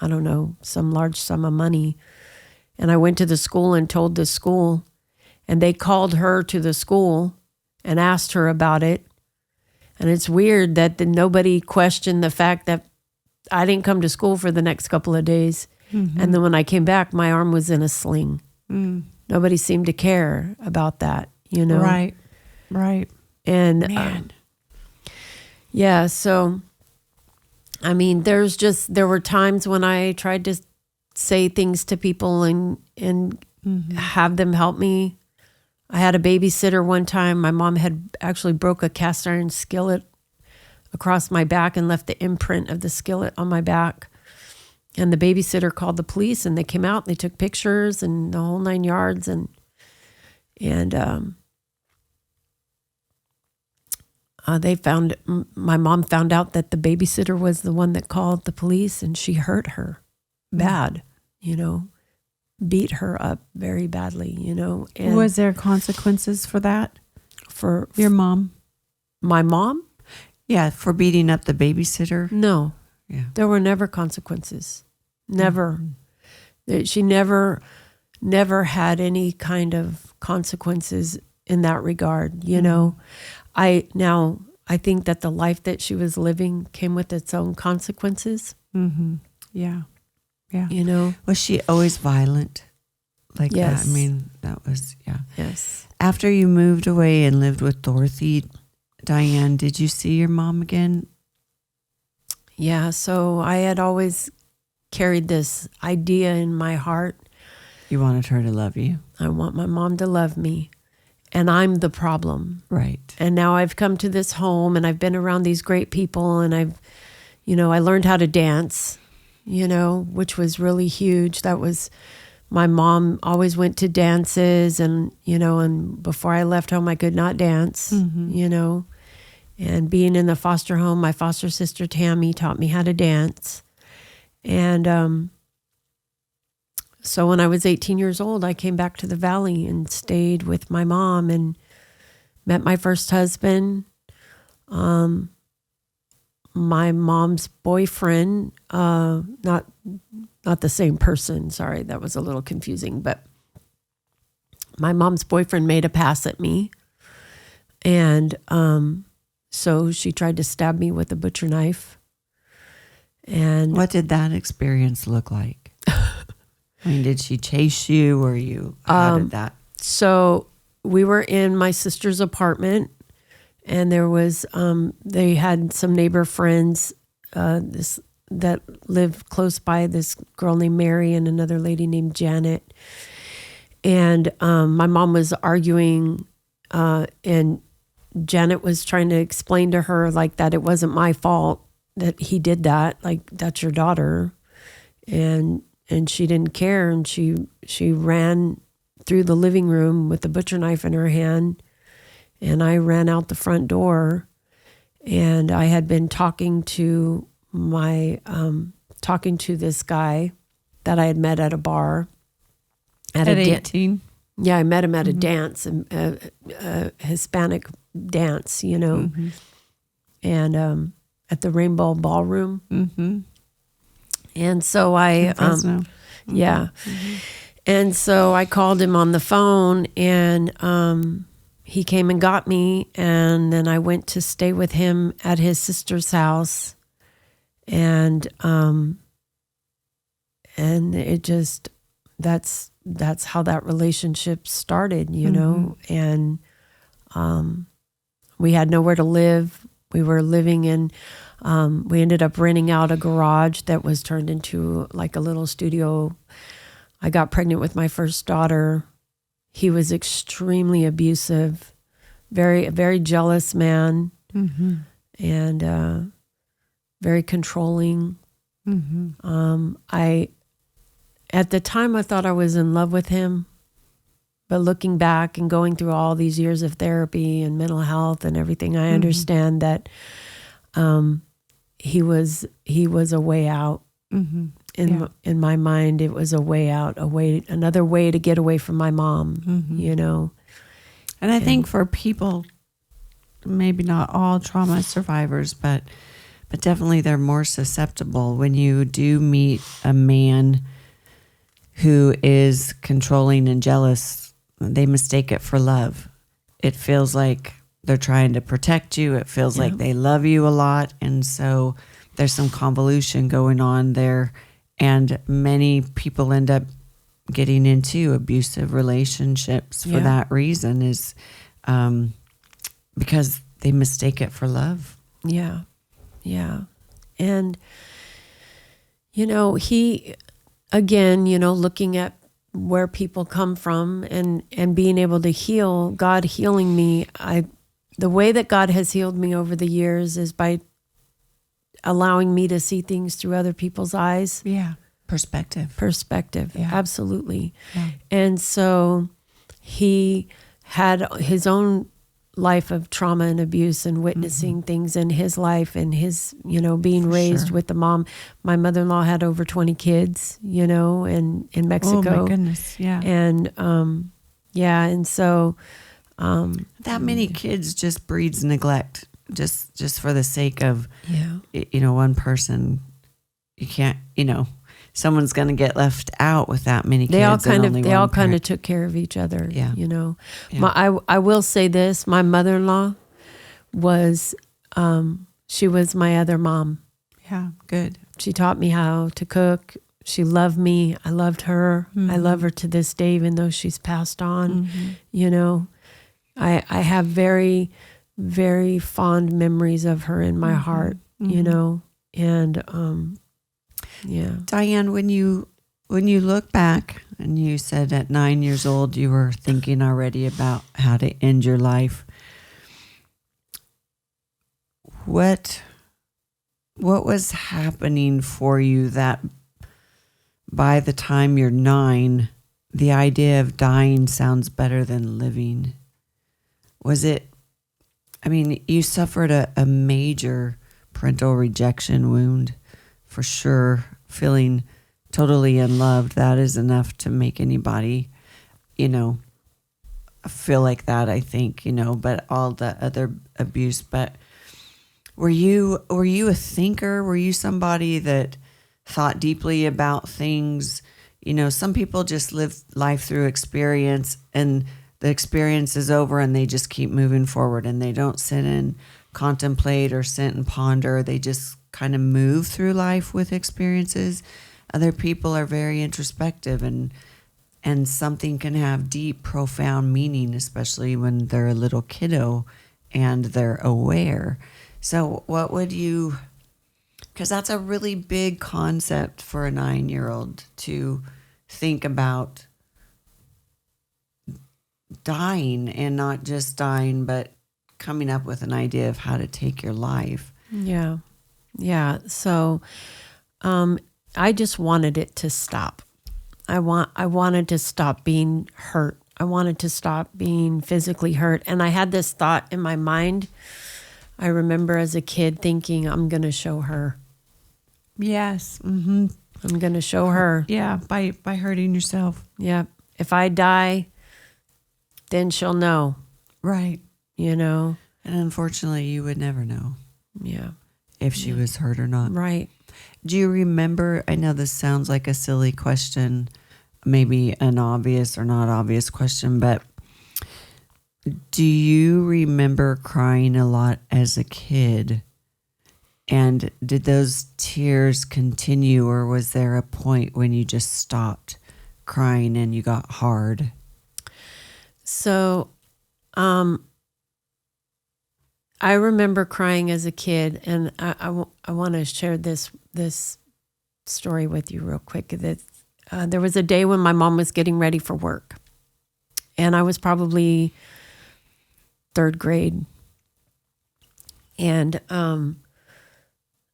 I don't know, some large sum of money. And I went to the school and told the school, and they called her to the school and asked her about it. And it's weird that nobody questioned the fact that I didn't come to school for the next couple of days. Mm-hmm. And then when I came back, my arm was in a sling. Mm. Nobody seemed to care about that, Right. And yeah, so, I mean, there were times when I tried to say things to people and have them help me. I had a babysitter one time. My mom had actually broke a cast iron skillet across my back and left the imprint of the skillet on my back. And the babysitter called the police, and they came out and they took pictures and the whole 9 yards. And my mom found out that the babysitter was the one that called the police, and she hurt her bad, beat her up very badly, And was there consequences for that? For your mom? My mom? Yeah, for beating up the babysitter? No. Yeah. There were never consequences. Never. Mm-hmm. She never had any kind of consequences in that regard, I think that the life that she was living came with its own consequences. Mm-hmm. Yeah. Was she always violent like yes. that? I mean, that was, yeah. Yes. After you moved away and lived with Dorothy, Diane, did you see your mom again? Yeah, so I had always carried this idea in my heart. You wanted her to love you. I want my mom to love me, and I'm the problem. Right. And now I've come to this home, and I've been around these great people, and I learned how to dance, which was really huge. That was, my mom always went to dances, and, and before I left home, I could not dance, And being in the foster home, my foster sister Tammy taught me how to dance. And so when I was 18 years old, I came back to the Valley and stayed with my mom and met my first husband. My mom's boyfriend, not the same person, sorry, that was a little confusing, but my mom's boyfriend made a pass at me. And so she tried to stab me with a butcher knife. And what did that experience look like? I mean, did she chase you, or how did that? So we were in my sister's apartment, and there was, they had some neighbor friends, that lived close by, this girl named Mary and another lady named Janet. And my mom was arguing, and Janet was trying to explain to her, like, that it wasn't my fault that he did that. Like, that's your daughter. And she didn't care. And she ran through the living room with the butcher knife in her hand. And I ran out the front door. And I had been talking to this guy that I had met at a bar. At 18? Yeah, I met him at a dance, a Hispanic dance, Mm-hmm. and at the Rainbow Ballroom. Mm-hmm. And so I, yeah. Mm-hmm. And so I called him on the phone, and he came and got me, and then I went to stay with him at his sister's house, and it just that's how that relationship started, you know, and we had nowhere to live. We were living in, we ended up renting out a garage that was turned into like a little studio. I got pregnant with my first daughter. He was extremely abusive, a very jealous man, and very controlling. At the time, I thought I was in love with him, but looking back and going through all these years of therapy and mental health and everything, I understand that he was a way out. In my mind, it was a way out, another way to get away from my mom, you know. And I think for people, maybe not all trauma survivors, but definitely they're more susceptible when you do meet a man who is controlling and jealous. They mistake it for love. It feels like they're trying to protect you. It feels like they love you a lot. And so there's some convolution going on there. And many people end up getting into abusive relationships for that reason, is because they mistake it for love. Yeah. Yeah. And, you know, again, you know, looking at where people come from and being able to heal, God healing me, the way that God has healed me over the years is by allowing me to see things through other people's eyes. Yeah. Perspective. Yeah. Absolutely. Yeah. And so he had his own life of trauma and abuse and witnessing things in his life and his, you know, being raised with the mom. My mother-in-law had over 20 kids, you know, in Mexico. Oh my goodness. Yeah. And, and so, that many kids just breeds neglect just for the sake of, you know, one person. You can't, you know, someone's going to get left out with that many kids. They all kind of took care of each other. Yeah. You know, I will say this, my mother-in-law was, she was my other mom. Yeah. Good. She taught me how to cook. She loved me. I loved her. I love her to this day, even though she's passed on. You know, I have very, very fond memories of her in my heart, you know, and, yeah. Diane, when you look back and you said at 9 years old, you were thinking already about how to end your life. What was happening for you that by the time you're 9, the idea of dying sounds better than living? Was it, I mean, you suffered a major parental rejection wound, for sure. Feeling totally unloved, that is enough to make anybody, you know, feel like that, I think, you know, but all the other abuse. But were you a thinker? Were you somebody that thought deeply about things? You know, some people just live life through experience, and the experience is over and they just keep moving forward and they don't sit and contemplate or sit and ponder. They just kind of move through life with experiences. Other people are very introspective, and something can have deep, profound meaning, especially when they're a little kiddo and they're aware. So what would you, because that's a really big concept for a 9-year-old to think about dying, and not just dying, but coming up with an idea of how to take your life. Yeah. Yeah. So, I just wanted it to stop. I wanted to stop being hurt. I wanted to stop being physically hurt. And I had this thought in my mind. I remember as a kid thinking, I'm going to show her. Yes. I'm going to show her. Yeah. By hurting yourself. Yeah. If I die, then she'll know. Right. You know? And unfortunately, you would never know. Yeah. If she was hurt or not. Right. Do you remember, I know this sounds like a silly question, maybe an obvious or not obvious question, but do you remember crying a lot as a kid? And did those tears continue, or was there a point when you just stopped crying and you got hard? So, I remember crying as a kid, and I want to share this story with you real quick. That there was a day when my mom was getting ready for work, and I was probably third grade, and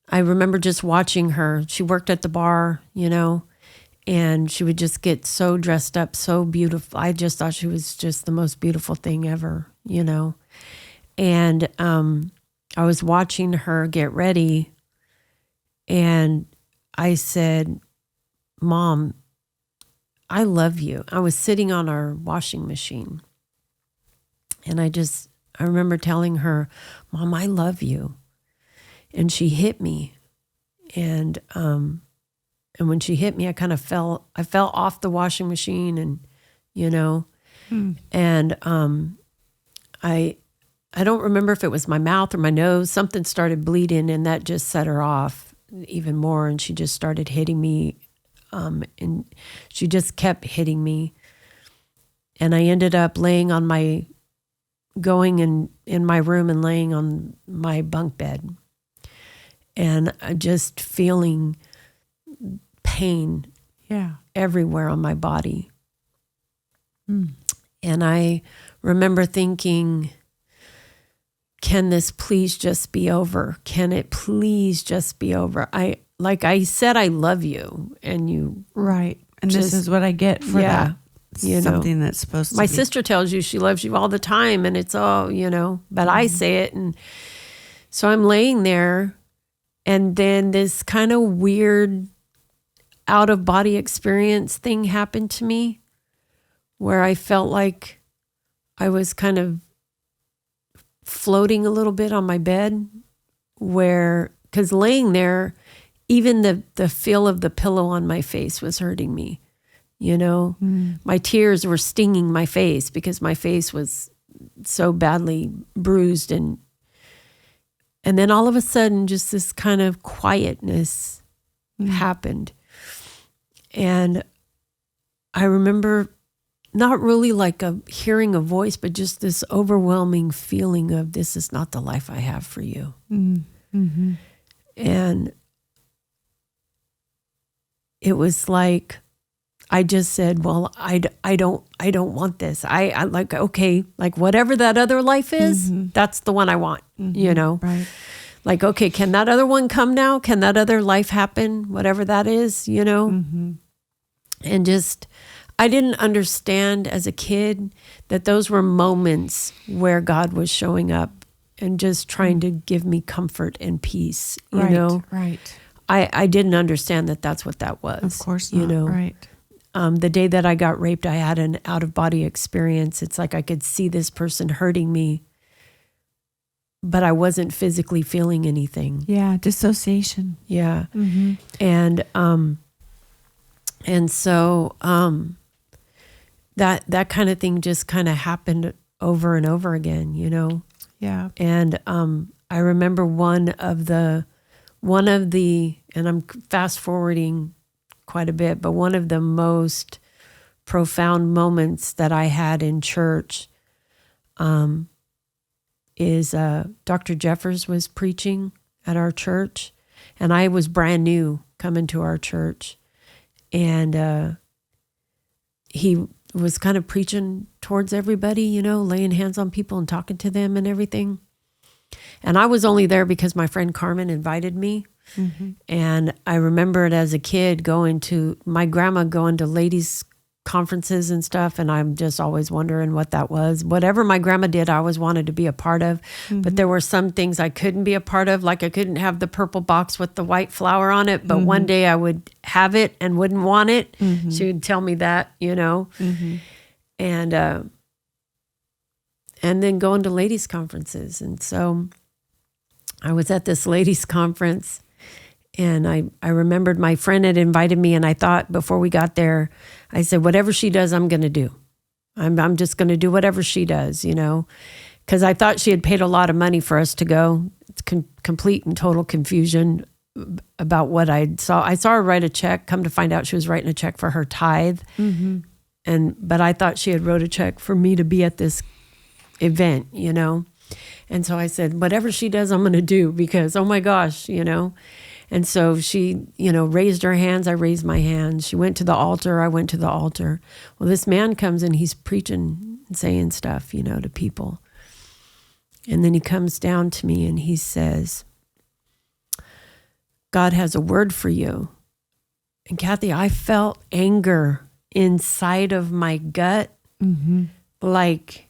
I remember just watching her. She worked at the bar, and she would just get so dressed up, so beautiful. I just thought she was just the most beautiful thing ever, And I was watching her get ready, and I said, "Mom, I love you." I was sitting on our washing machine, and I remember telling her, "Mom, I love you." And she hit me, and when she hit me, I kind of fell off the washing machine, and and I don't remember if it was my mouth or my nose. Something started bleeding, and that just set her off even more. And she just started hitting me, and she just kept hitting me. And I ended up going in my room and laying on my bunk bed, and just feeling pain everywhere on my body. And I remember thinking, can this please just be over? Can it please just be over? I said, I love you. And you. Right. And this is what I get for that. Something that's supposed to My be. sister tells you she loves you all the time, and it's all, but I say it. And so I'm laying there, and then this kind of weird out of body experience thing happened to me where I felt like I was kind of floating a little bit on my bed, because laying there, even the feel of the pillow on my face was hurting me, My tears were stinging my face because my face was so badly bruised, and then all of a sudden just this kind of quietness happened. And I remember not really like hearing a voice, but just this overwhelming feeling of, this is not the life I have for you. Mm-hmm. And it was like, I just said, well, I don't want this. I like, okay, like whatever that other life is, that's the one I want, Right. Like, okay, can that other one come now? Can that other life happen? Whatever that is, And just, I didn't understand as a kid that those were moments where God was showing up and just trying to give me comfort and peace, you know? Right. I didn't understand that that's what that was. Of course not. Right. The day that I got raped, I had an out-of-body experience. It's like I could see this person hurting me, but I wasn't physically feeling anything. Yeah, dissociation. Yeah. Mm-hmm. And so that kind of thing just kind of happened over and over again, Yeah. And I remember one of the, and I'm fast forwarding quite a bit, but one of the most profound moments that I had in church is Dr. Jeffers was preaching at our church, and I was brand new coming to our church, and he was kind of preaching towards everybody, laying hands on people and talking to them and everything. And I was only there because my friend Carmen invited me. Mm-hmm. And I remember it as a kid my grandma going to ladies' conferences and stuff. And I'm just always wondering what that was. Whatever my grandma did, I always wanted to be a part of. Mm-hmm. But there were some things I couldn't be a part of. Like I couldn't have the purple box with the white flower on it. But one day I would have it and wouldn't want it. Mm-hmm. She would tell me that, Mm-hmm. And then going to ladies' conferences. And so I was at this ladies' conference, and I remembered my friend had invited me, and I thought before we got there, I said, whatever she does, I'm going to do. I'm just going to do whatever she does, because I thought she had paid a lot of money for us to go. It's complete and total confusion. about what I saw. I saw her write a check. Come to find out, she was writing a check for her tithe, but I thought she had wrote a check for me to be at this event, And so I said, whatever she does, I'm going to do, because, oh my gosh, And so she, raised her hands. I raised my hands. She went to the altar. I went to the altar. Well, this man comes and he's preaching and saying stuff, to people. And then he comes down to me and he says, God has a word for you. And Kathy, I felt anger inside of my gut, like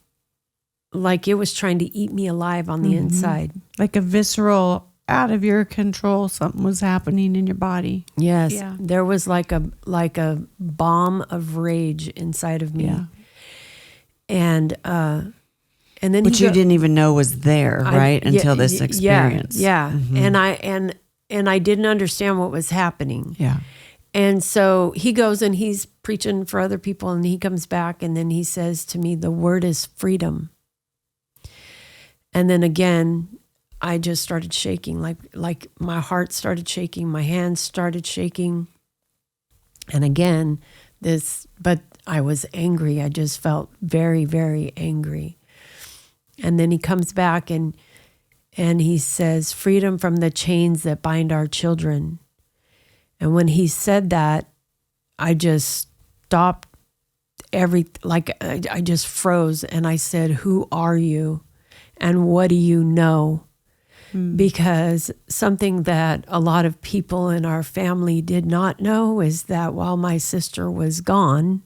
it was trying to eat me alive on the inside. Like a visceral, out of your control, something was happening in your body. Yes. Yeah. There was like a bomb of rage inside of me. Yeah. And then Which you didn't even know was there, right? Until this experience. Yeah. And I didn't understand what was happening. Yeah. And so he goes and he's preaching for other people, and he comes back and then he says to me, the word is freedom. And then again, I just started shaking, like my heart started shaking, my hands started shaking. And again, but I was angry. I just felt very, very angry. And then he comes back and he says, freedom from the chains that bind our children. And when he said that, I just stopped I just froze, and I said, who are you? And what do you know? Because something that a lot of people in our family did not know is that while my sister was gone,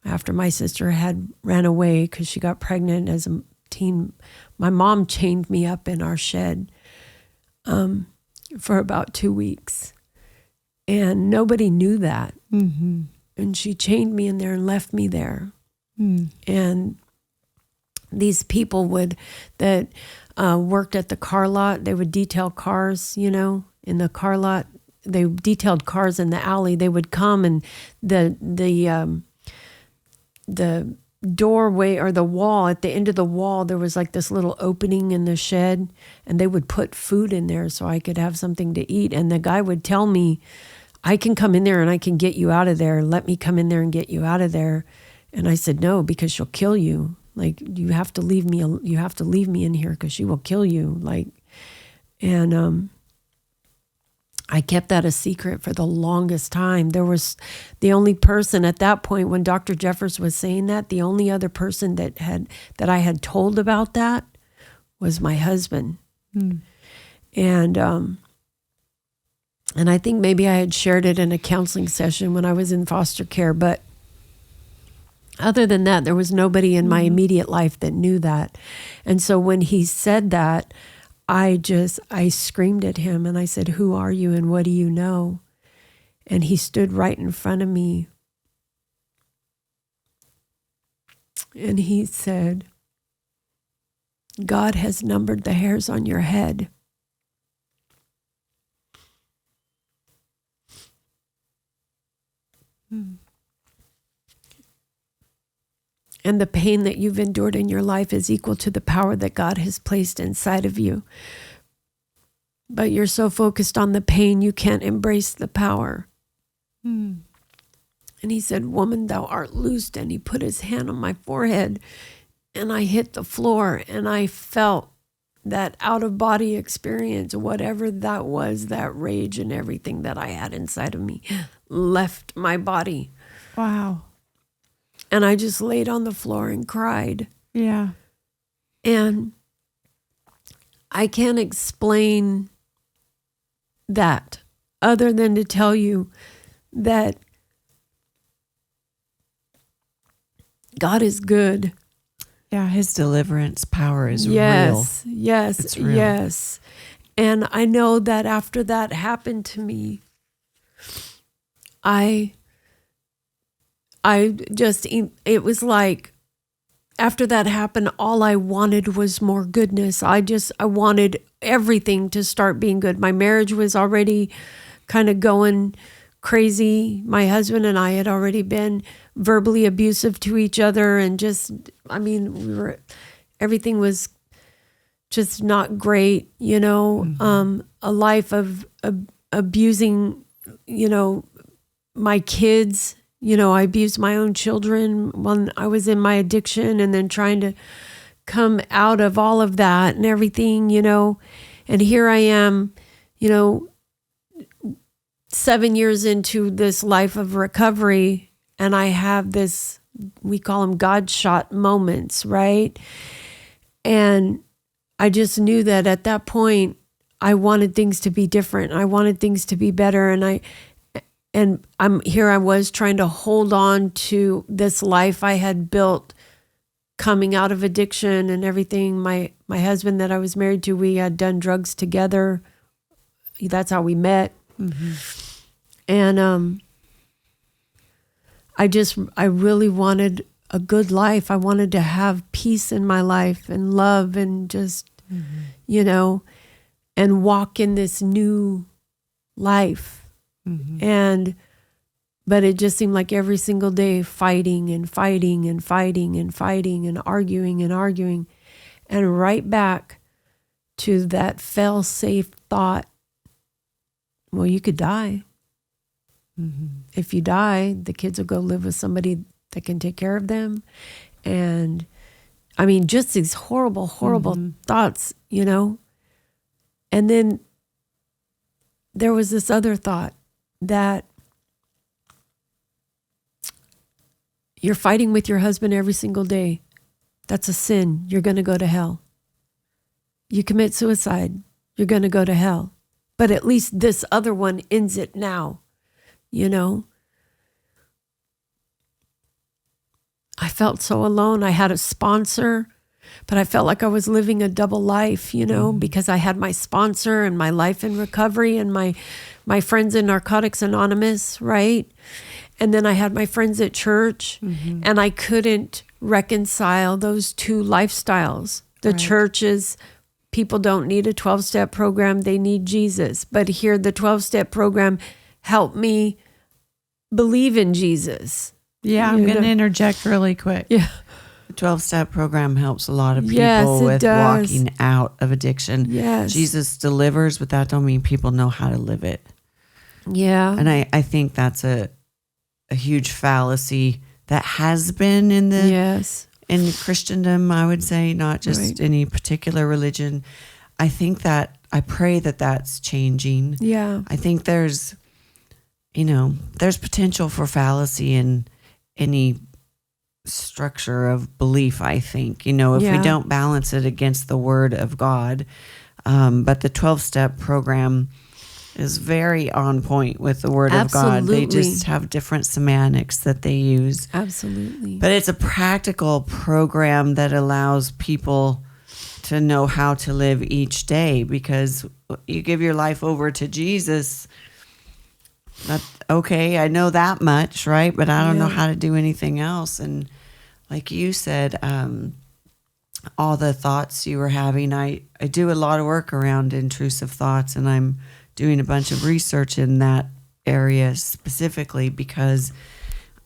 after my sister had ran away because she got pregnant as a teen, my mom chained me up in our shed for about 2 weeks. And nobody knew that. And she chained me in there and left me there. And these people that worked at the car lot, they would detail cars, in the car lot. They detailed cars in the alley. They would come, and the doorway or the wall, at the end of the wall, there was like this little opening in the shed, and they would put food in there so I could have something to eat. And the guy would tell me, I can come in there and I can get you out of there. Let me come in there and get you out of there. And I said, no, because she'll kill you. Like, you have to leave me in here because she will kill you. And I kept that a secret for the longest time. There was the only person at that point when Dr. Jeffers was saying that, the only other person that I had told about that was my husband. And I think maybe I had shared it in a counseling session when I was in foster care, but other than that, there was nobody in my immediate life that knew that. And so when he said that, I screamed at him and I said, who are you and what do you know? And he stood right in front of me. And he said, God has numbered the hairs on your head. And the pain that you've endured in your life is equal to the power that God has placed inside of you. But you're so focused on the pain, you can't embrace the power. And he said, woman, thou art loosed. And he put his hand on my forehead, and I hit the floor, and I felt that out-of-body experience, whatever that was, that rage and everything that I had inside of me left my body. Wow. And I just laid on the floor and cried. Yeah. And I can't explain that other than to tell you that God is good. Yeah, his deliverance power is real. Yes, It's real. yes. And I know that after that happened to me, it was like, after that happened, all I wanted was more goodness. I wanted everything to start being good. My marriage was already kind of going crazy. My husband and I had already been verbally abusive to each other, and everything was just not great, a life of abusing, my kids. I abused my own children when I was in my addiction, and then trying to come out of all of that and everything, and here I am, 7 years into this life of recovery, and I have this, we call them God shot moments, right? And I just knew that at that point, I wanted things to be different. I wanted things to be better. And I was trying to hold on to this life I had built coming out of addiction and everything. My husband that I was married to, we had done drugs together. That's how we met. Mm-hmm. And I really wanted a good life. I wanted to have peace in my life and love and just, and walk in this new life. Mm-hmm. But it just seemed like every single day fighting and fighting and fighting and fighting and arguing and right back to that fail-safe thought, well, you could die. Mm-hmm. If you die, the kids will go live with somebody that can take care of them. And I mean, just these horrible mm-hmm. thoughts, And then there was this other thought that you're fighting with your husband every single day. That's a sin. You're going to go to hell. You commit suicide. You're going to go to hell. But at least this other one ends it now, I felt so alone. I had a sponsor, but I felt like I was living a double life, mm-hmm. because I had my sponsor and my life in recovery and my friends in Narcotics Anonymous, right? And then I had my friends at church, mm-hmm. and I couldn't reconcile those two lifestyles. The right. church is, people don't need a 12-step program, they need Jesus. But here, the 12-step program helped me believe in Jesus. Yeah, I'm going to interject really quick. Yeah. The 12-step program helps a lot of people with walking out of addiction. Yes. Jesus delivers, but that don't mean people know how to live it. Yeah. And I think that's a huge fallacy that has been in Christendom, I would say, not just right. any particular religion. I pray that that's changing. Yeah. I think there's potential for fallacy in any structure of belief, I think, if we don't balance it against the word of God. But the 12-step program is very on point with the word Absolutely. of God. They just have different semantics that they use. Absolutely. But it's a practical program that allows people to know how to live each day, because you give your life over to Jesus. Okay, I know that much, right? But I don't know how to do anything else. And like you said, all the thoughts you were having, I do a lot of work around intrusive thoughts, and I'm doing a bunch of research in that area specifically because,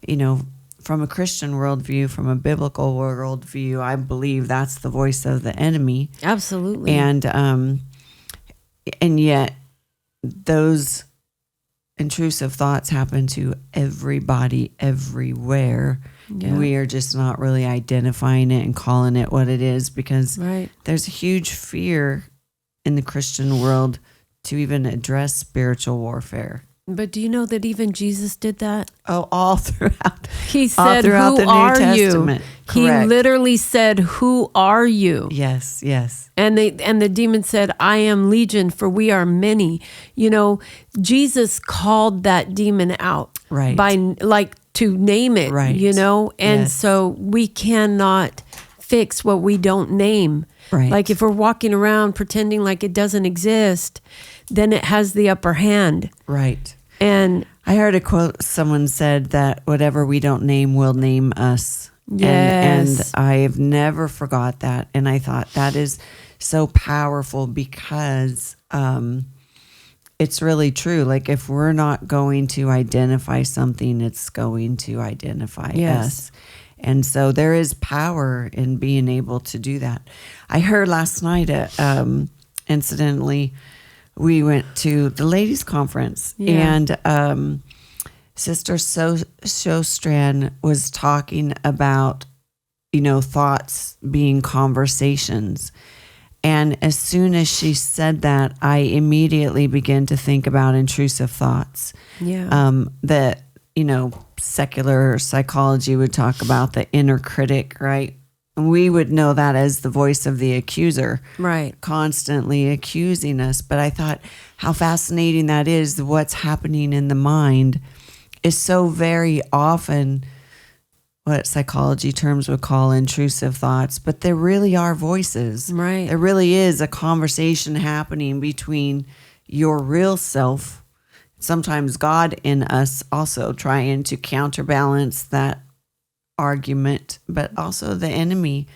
from a Christian worldview, from a biblical worldview, I believe that's the voice of the enemy. Absolutely. And yet those intrusive thoughts happen to everybody everywhere. Yeah. And we are just not really identifying it and calling it what it is, because right. there's a huge fear in the Christian world to even address spiritual warfare. But do you know that even Jesus did that? Oh, all throughout. He said, "Who are you?" Correct. He literally said, "Who are you?" Yes, yes. And the demon said, "I am legion, for we are many." Jesus called that demon out, right? By to name it, right? And yes. So we cannot fix what we don't name. Right. Like if we're walking around pretending like it doesn't exist, then it has the upper hand. Right. And I heard a quote, someone said that whatever we don't name will name us. Yes. And I have never forgot that. And I thought that is so powerful because it's really true. Like if we're not going to identify something, it's going to identify us. And so there is power in being able to do that. I heard last night, incidentally, we went to the ladies' conference, and Sister Shostran was talking about, thoughts being conversations. And as soon as she said that, I immediately began to think about intrusive thoughts. That, secular psychology would talk about the inner critic, right? And we would know that as the voice of the accuser, Right. constantly accusing us. But I thought how fascinating that is. What's happening in the mind is so very often what psychology terms would call intrusive thoughts, but there really are voices. Right. There really is a conversation happening between your real self, sometimes God in us also trying to counterbalance that argument, but also the enemy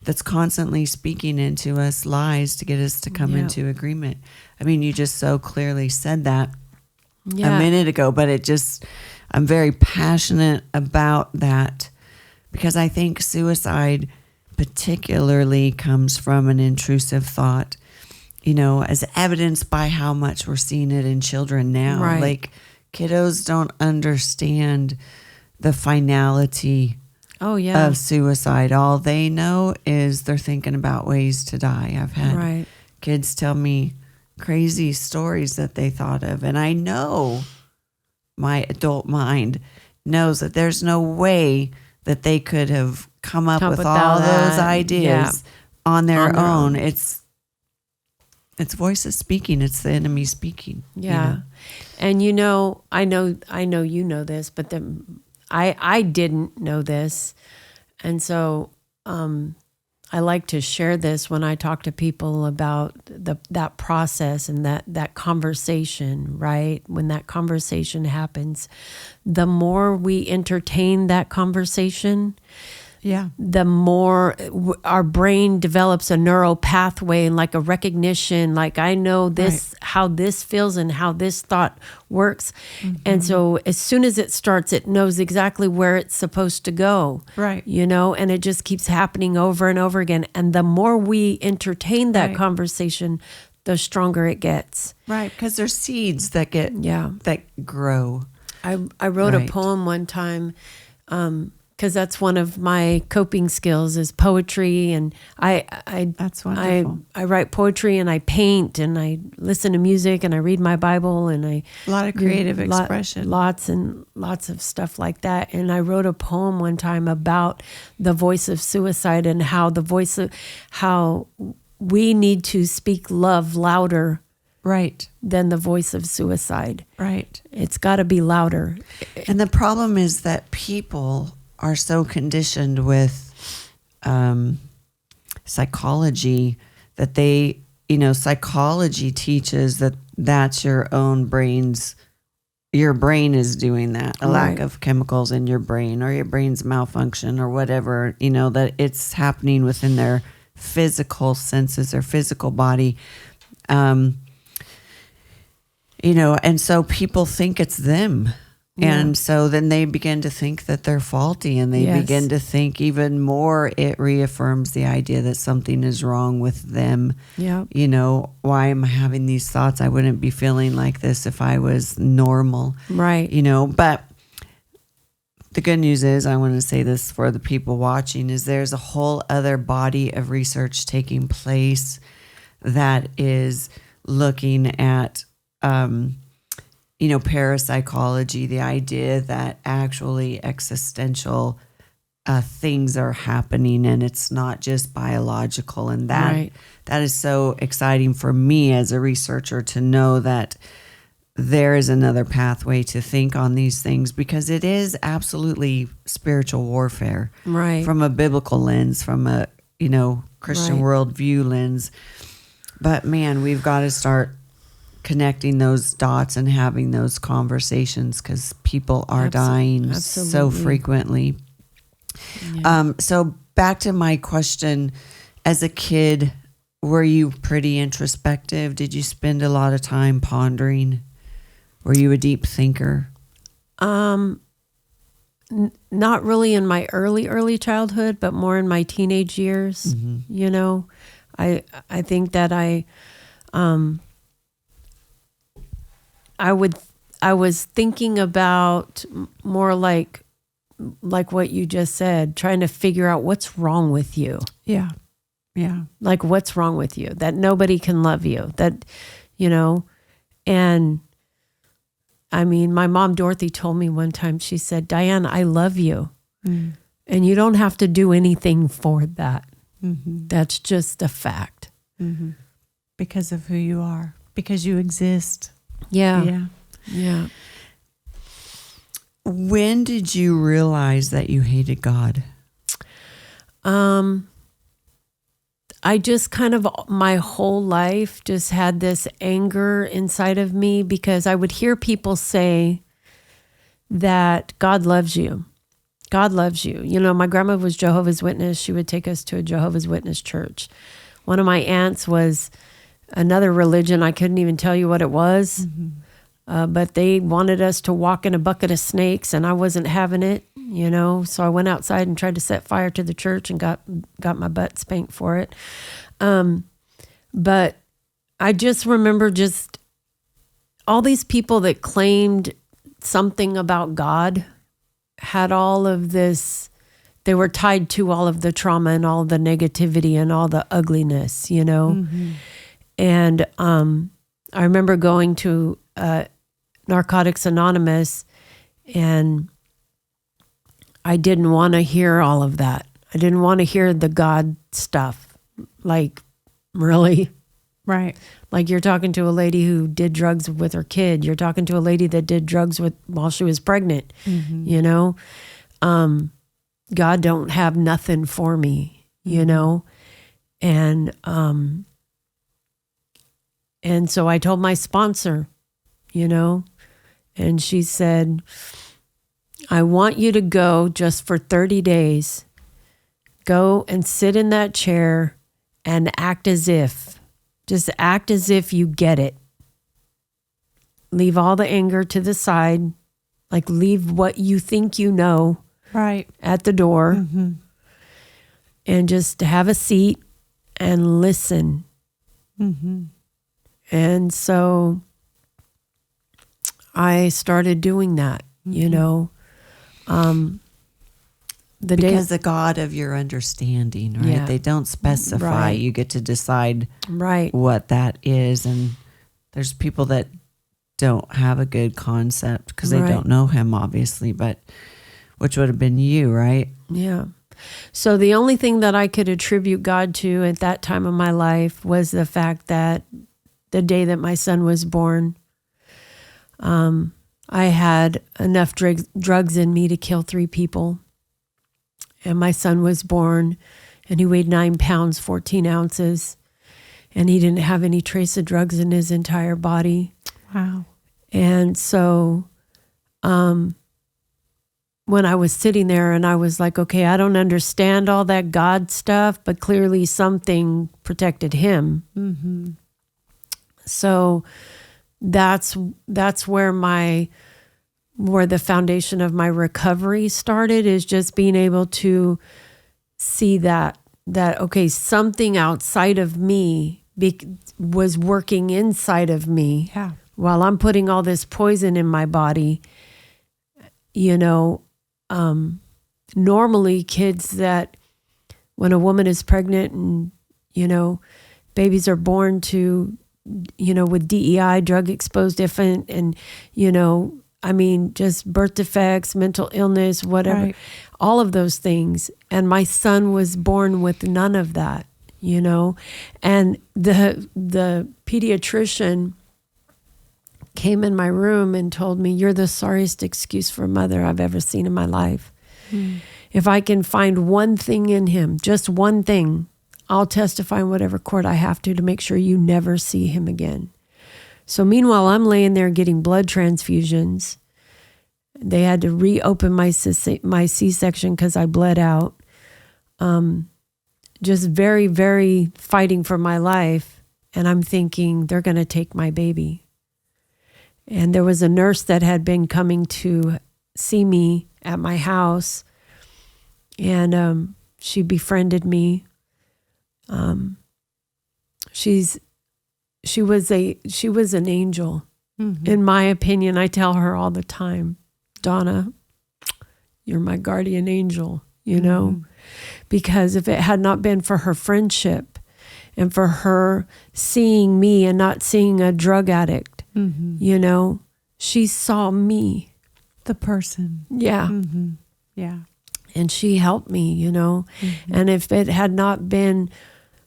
that's constantly speaking into us lies to get us to come into agreement. I mean, you just so clearly said that a minute ago, but I'm very passionate about that because I think suicide particularly comes from an intrusive thought, as evidenced by how much we're seeing it in children now. Right. Like kiddos don't understand the finality of suicide. All they know is they're thinking about ways to die. I've had kids tell me crazy stories that they thought of, and I know my adult mind knows that there's no way that they could have come up with all those ideas on their own. It's voices speaking. It's the enemy speaking. Yeah. And I know you know this, but I didn't know this. And so I like to share this when I talk to people about that process and that conversation, right? When that conversation happens, the more we entertain that conversation, the more our brain develops a neural pathway and like a recognition, like I know this, how this feels and how this thought works. Mm-hmm. And so as soon as it starts, it knows exactly where it's supposed to go. Right. And it just keeps happening over and over again. And the more we entertain that conversation, the stronger it gets. Right. Because there's seeds that that grow. I wrote a poem one time, because that's one of my coping skills is poetry, and that's wonderful. I write poetry and I paint and I listen to music and I read my Bible and I a lot of creative expression, lots and lots of stuff like that. And I wrote a poem one time about the voice of suicide and how we need to speak love louder, than the voice of suicide. Right, it's got to be louder. And the problem is that people are so conditioned with psychology that they, psychology teaches that that's your brain is doing that, a lack of chemicals in your brain or your brain's malfunction or whatever, that it's happening within their physical senses, their physical body. And so people think it's them. Yeah. And so then they begin to think that they're faulty, and they begin to think even more. It reaffirms the idea that something is wrong with them. Yeah. Why am I having these thoughts? I wouldn't be feeling like this if I was normal. Right. But the good news is, I want to say this for the people watching, is there's a whole other body of research taking place that is looking at, parapsychology, the idea that actually existential things are happening and it's not just biological. And that is so exciting for me as a researcher to know that there is another pathway to think on these things, because it is absolutely spiritual warfare, from a biblical lens, from a, Christian worldview lens. But man, we've got to start connecting those dots and having those conversations, because people are dying so frequently. Yeah. So back to my question, as a kid, were you pretty introspective? Did you spend a lot of time pondering? Were you a deep thinker? not really in my early childhood, but more in my teenage years. You know, I think that I was thinking about more like what you just said, trying to figure out what's wrong with you. Yeah. Yeah. Like what's wrong with you, that nobody can love you, that, you know. And I mean, my mom, Dorothy, told me one time, she said, Diane, I love you. And you don't have to do anything for that. That's just a fact. Because of who you are, because you exist. Yeah. When did you realize that you hated God? I just kind of, my whole life just had this anger inside of me because I would hear people say that God loves you. God loves you. You know, my grandma was Jehovah's Witness. She would take us to a Jehovah's Witness church. One of my aunts was another religion. I couldn't even tell you what it was. But they wanted us to walk in a bucket of snakes, and I wasn't having it, you know. So I went outside and tried to set fire to the church and got my butt spanked for it. But I just remember just all these people that claimed something about God had all of this. They were tied to all of the trauma and all the negativity and all the ugliness, you know. And I remember going to Narcotics Anonymous, and I didn't want to hear all of that. I didn't want to hear the God stuff. Like, really? Right. Like you're talking to a lady who did drugs with her kid. You're talking to a lady that did drugs while she was pregnant, you know? God don't have nothing for me, you know? And so I told my sponsor, you know, and she said, I want you to go just for 30 days. Go and sit in that chair and just act as if you get it. Leave all the anger to the side, like leave what you think you know Right. at the door, and just have a seat and listen. And so I started doing that, you know. Because the God of your understanding, right? Yeah. They don't specify. Right. You get to decide Right. what that is. And there's people that don't have a good concept because they Right. don't know him, obviously, but which would have been you, right? Yeah. So the only thing that I could attribute God to at that time of my life was the fact that the day that my son was born, I had enough drugs in me to kill 3 people. And my son was born, and he weighed 9 pounds, 14 ounces. And he didn't have any trace of drugs in his entire body. Wow. And so when I was sitting there and I was like, okay, I don't understand all that God stuff, but clearly something protected him. So that's where the foundation of my recovery started, is just being able to see that okay, something outside of me was working inside of me. Yeah. While I'm putting all this poison in my body. You know, normally kids that when a woman is pregnant and, you know, babies are born to, you know, with DEI, drug exposed infant, and, you know, I mean, just birth defects, mental illness, whatever, Right. all of those things. And my son was born with none of that, you know, and the pediatrician came in my room and told me, you're the sorriest excuse for a mother I've ever seen in my life. If I can find one thing in him, just one thing, I'll testify in whatever court I have to make sure you never see him again. So meanwhile, I'm laying there getting blood transfusions. They had to reopen my C-section because I bled out. Just very, very fighting for my life. And I'm thinking, they're going to take my baby. And there was a nurse that had been coming to see me at my house, and she befriended me. She was an angel, in my opinion. I tell her all the time, Donna, you're my guardian angel, you know, because if it had not been for her friendship and for her seeing me and not seeing a drug addict, you know, she saw me. The person. Yeah. Yeah. And she helped me, you know. And if it had not been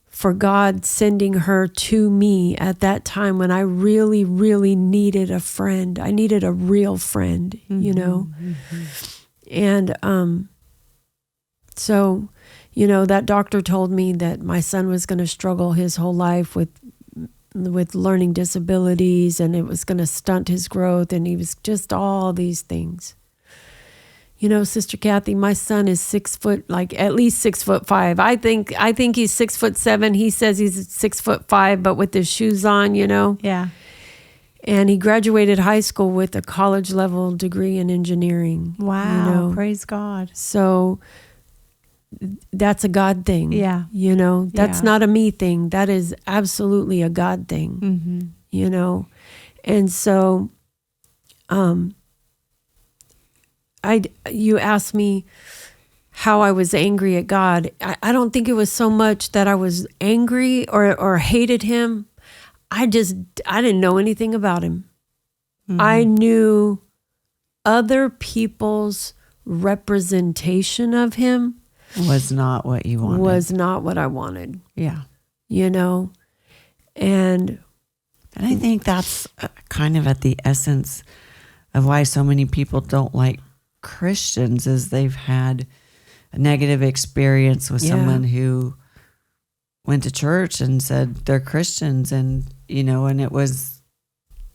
for God sending her to me at that time when I really, really needed a friend, I needed a real friend, you know. And so, you know, that doctor told me that my son was going to struggle his whole life with learning disabilities, and it was going to stunt his growth, and he was just all these things. You know, Sister Kathy, my son is 6 foot, like at least 6'5". I think he's 6'7". He says he's 6'5", but with his shoes on, you know. Yeah. And he graduated high school with a college level degree in engineering. Wow. You know? Praise God. So that's a God thing. Yeah. You know, that's Yeah. not a me thing. That is absolutely a God thing. You know, and so, you asked me how I was angry at God. I don't think it was so much that I was angry or hated him. I didn't know anything about him. I knew other people's representation of him Was not what you wanted. was not what I wanted, Yeah. you know? And I think that's kind of at the essence of why so many people don't like Christians, is they've had a negative experience with someone who went to church and said they're Christians, and you know, and it was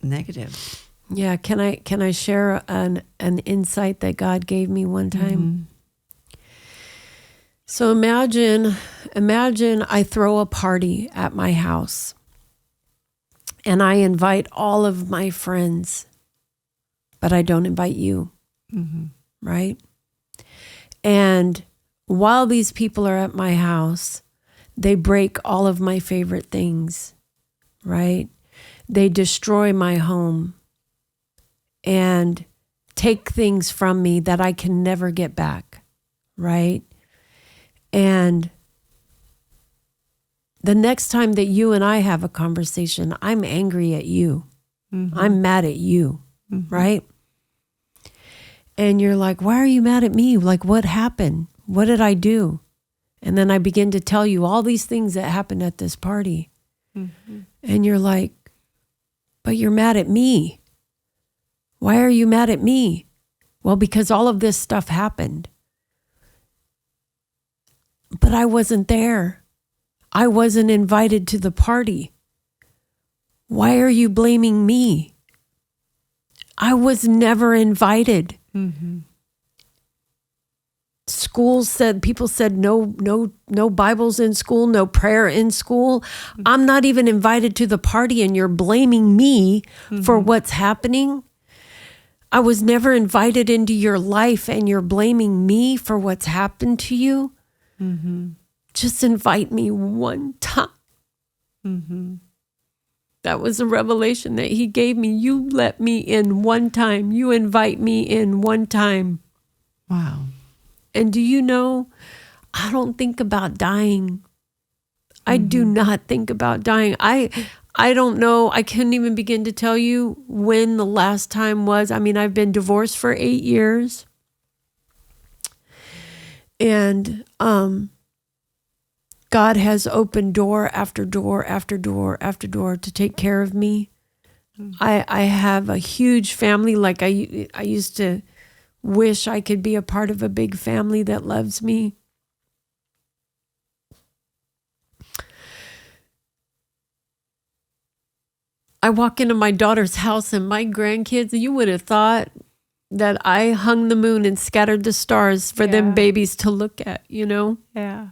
negative. yeah, can I share an insight that God gave me one time? So imagine I throw a party at my house and I invite all of my friends, but I don't invite you. Right? And while these people are at my house, they break all of my favorite things, right? They destroy my home and take things from me that I can never get back, right? And the next time that you and I have a conversation, I'm angry at you. I'm mad at you, right? And you're like, why are you mad at me? Like, what happened? What did I do? And then I begin to tell you all these things that happened at this party. And you're like, but you're mad at me. Why are you mad at me? Well, because all of this stuff happened. But I wasn't there. I wasn't invited to the party. Why are you blaming me? I was never invited. People said no Bibles in school, no prayer in school. I'm not even invited to the party, and you're blaming me for what's happening. I was never invited into your life, and you're blaming me for what's happened to you. Just invite me one time. That was a revelation that he gave me. You let me in one time. You invite me in one time. Wow. And do you know, I don't think about dying. I do not think about dying. I don't know. I couldn't even begin to tell you when the last time was. I mean, I've been divorced for 8 years. And God has opened door after door after door after door to take care of me. I have a huge family. Like I used to wish I could be a part of a big family that loves me. I walk into my daughter's house and my grandkids, you would have thought that I hung the moon and scattered the stars for them babies to look at, you know? Yeah.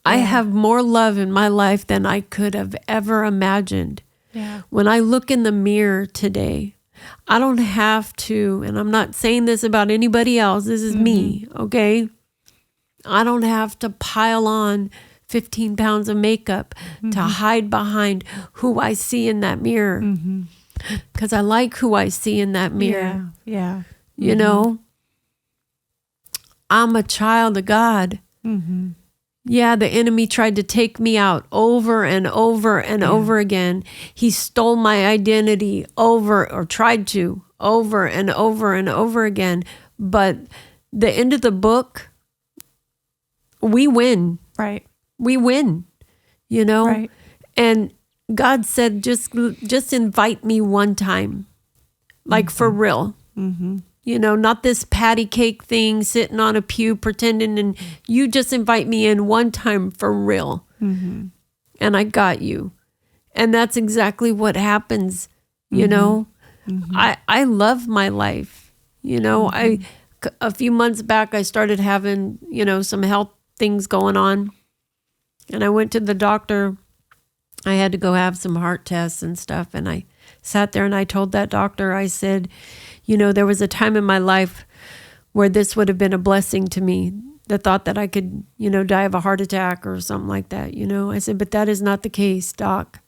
I have more love in my life than I could have ever imagined. Yeah. When I look in the mirror today, I don't have to, and I'm not saying this about anybody else. This is me, okay? I don't have to pile on 15 pounds of makeup to hide behind who I see in that mirror. Because I like who I see in that mirror. Yeah. You know? I'm a child of God. Yeah, the enemy tried to take me out over and over and over again. He stole my identity tried to over and over and over again. But the end of the book, we win. Right. We win, you know? Right. And God said, just invite me one time, like for real. You know, not this patty cake thing, sitting on a pew pretending, and you just invite me in one time for real. And I got you. And that's exactly what happens, you know. I love my life. You know, a few months back, I started having, you know, some health things going on. And I went to the doctor. I had to go have some heart tests and stuff. And I sat there and I told that doctor, I said, you know, there was a time in my life where this would have been a blessing to me. The thought that I could, you know, die of a heart attack or something like that, you know. I said, but that is not the case, Doc.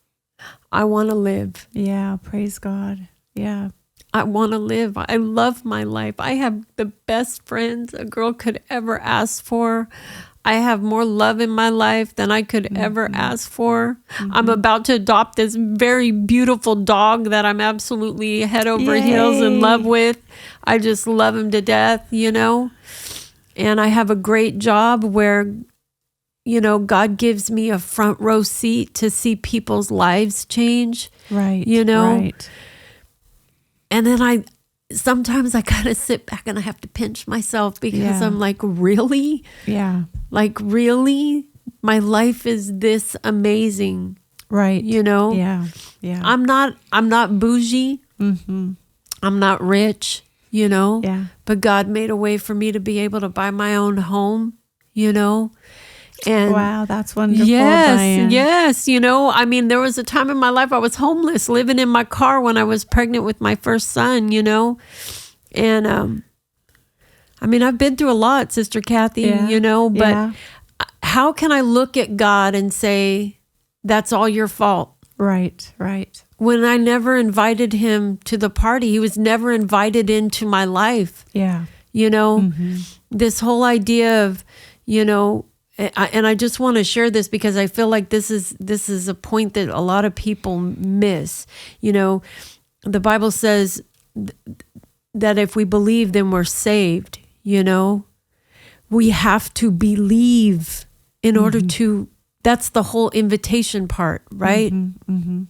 I want to live. Yeah. Praise God. Yeah. I want to live. I love my life. I have the best friends a girl could ever ask for. I have more love in my life than I could ever ask for. I'm about to adopt this very beautiful dog that I'm absolutely head over heels in love with. I just love him to death, you know. And I have a great job where, you know, God gives me a front row seat to see people's lives change. Right. You know. Right. And then sometimes I kind of sit back and I have to pinch myself because I'm like, really? Yeah. Like, really? My life is this amazing. Right. You know? Yeah. Yeah. I'm not bougie. I'm not rich, you know? Yeah. But God made a way for me to be able to buy my own home, you know? And wow, that's wonderful, yes, Diane. yes. You know, I mean, there was a time in my life I was homeless, living in my car when I was pregnant with my first son, you know? And, I mean, I've been through a lot, Sister Kathy, you know, but how can I look at God and say, that's all your fault? Right, right. When I never invited him to the party, he was never invited into my life. Yeah. You know, this whole idea of, you know, and I just want to share this because I feel like this is a point that a lot of people miss. You know, the Bible says that if we believe, then we're saved. You know, we have to believe in order to. That's the whole invitation part, right?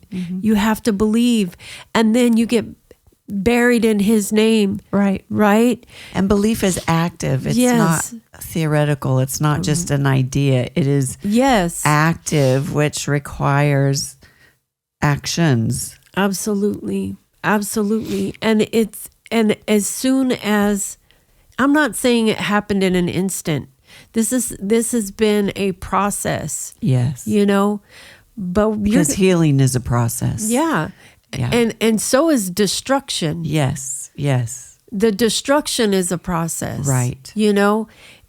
You have to believe, and then you get buried in his name. Right. Right. And belief is active. It's not theoretical. It's not just an idea. It is active, which requires actions. Absolutely. Absolutely. And as soon as, I'm not saying it happened in an instant. This has been a process. Yes. You know, but because healing is a process. Yeah. And so is destruction. Yes. Yes. The destruction is a process. Right. You know,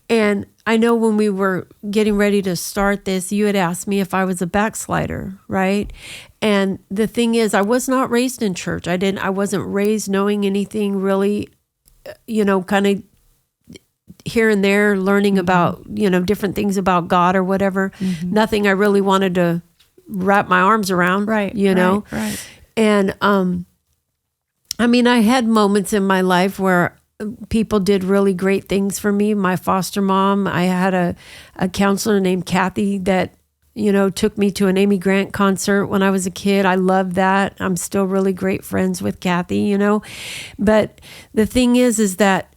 and I know when we were getting ready to start this, you had asked me if I was a backslider, right? And the thing is, I was not raised in church. I wasn't raised knowing anything really, you know, kind of here and there learning about, you know, different things about God or whatever. Nothing I really wanted to wrap my arms around, Right. You know? Right. And, I mean, I had moments in my life where people did really great things for me. My foster mom, I had a counselor named Kathy that, you know, took me to an Amy Grant concert when I was a kid. I love that. I'm still really great friends with Kathy, you know. But the thing is that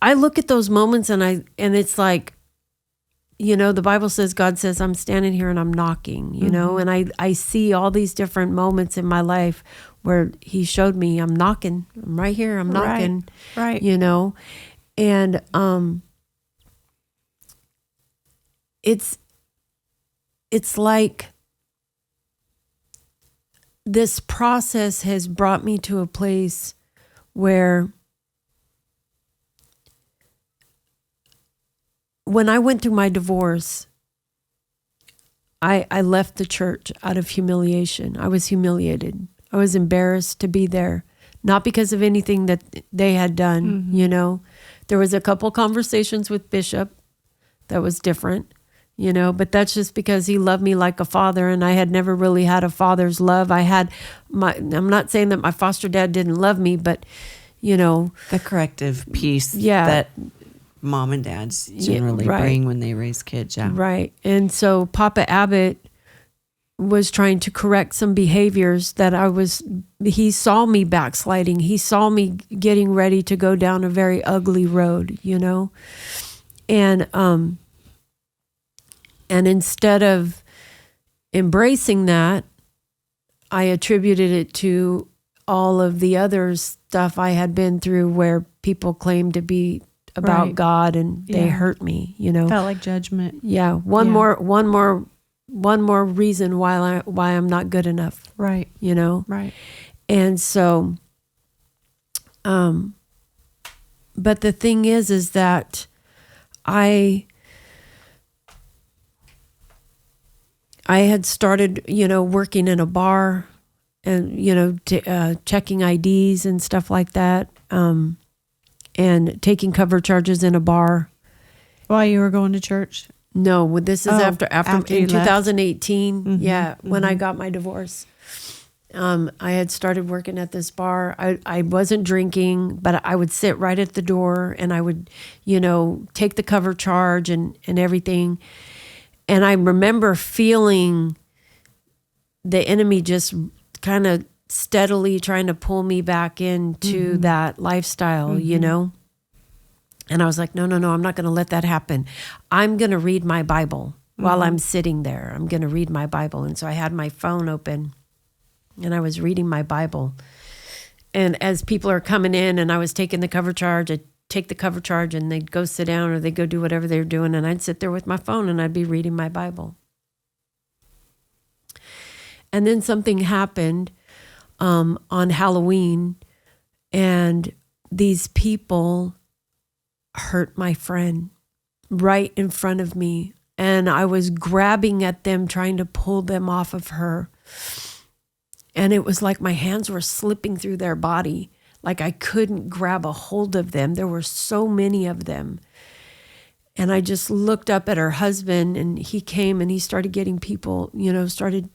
I look at those moments and it's like, you know, the Bible says, God says, I'm standing here and I'm knocking, you know, and I see all these different moments in my life where he showed me I'm knocking. I'm right here. I'm knocking, right. You know, and it's like this process has brought me to a place where when I went through my divorce, I left the church out of humiliation. I was humiliated. I was embarrassed to be there, not because of anything that they had done, you know. There was a couple conversations with Bishop that was different, you know, but that's just because he loved me like a father, and I had never really had a father's love. I'm not saying that my foster dad didn't love me, but, you know. The corrective piece Yeah. that mom and dads generally right. bring when they raise kids. Yeah. Right. And so Papa Abbott was trying to correct some behaviors that he saw me backsliding. He saw me getting ready to go down a very ugly road, you know? And instead of embracing that, I attributed it to all of the other stuff I had been through where people claimed to be about Right. God and they hurt me, you know? Felt like judgment. Yeah. One more reason why I'm not good enough, Right. you know? Right. And so, but the thing is that I had started, you know, working in a bar and, you know, checking IDs and stuff like that, and taking cover charges in a bar. While you were going to church? No, this is after you in left? 2018. When I got my divorce. I had started working at this bar. I wasn't drinking, but I would sit right at the door and I would, you know, take the cover charge and everything. And I remember feeling the enemy just kind of steadily trying to pull me back into that lifestyle, you know? And I was like, no, I'm not going to let that happen. I'm going to read my Bible while I'm sitting there. I'm going to read my Bible. And so I had my phone open and I was reading my Bible. And as people are coming in and I was taking the cover charge, I'd take the cover charge and they'd go sit down or they'd go do whatever they were doing. And I'd sit there with my phone and I'd be reading my Bible. And then something happened on Halloween, and these people hurt my friend right in front of me. And I was grabbing at them, trying to pull them off of her. And it was like my hands were slipping through their body. Like I couldn't grab a hold of them. There were so many of them. And I just looked up at her husband, and he came and he started getting people, you know, started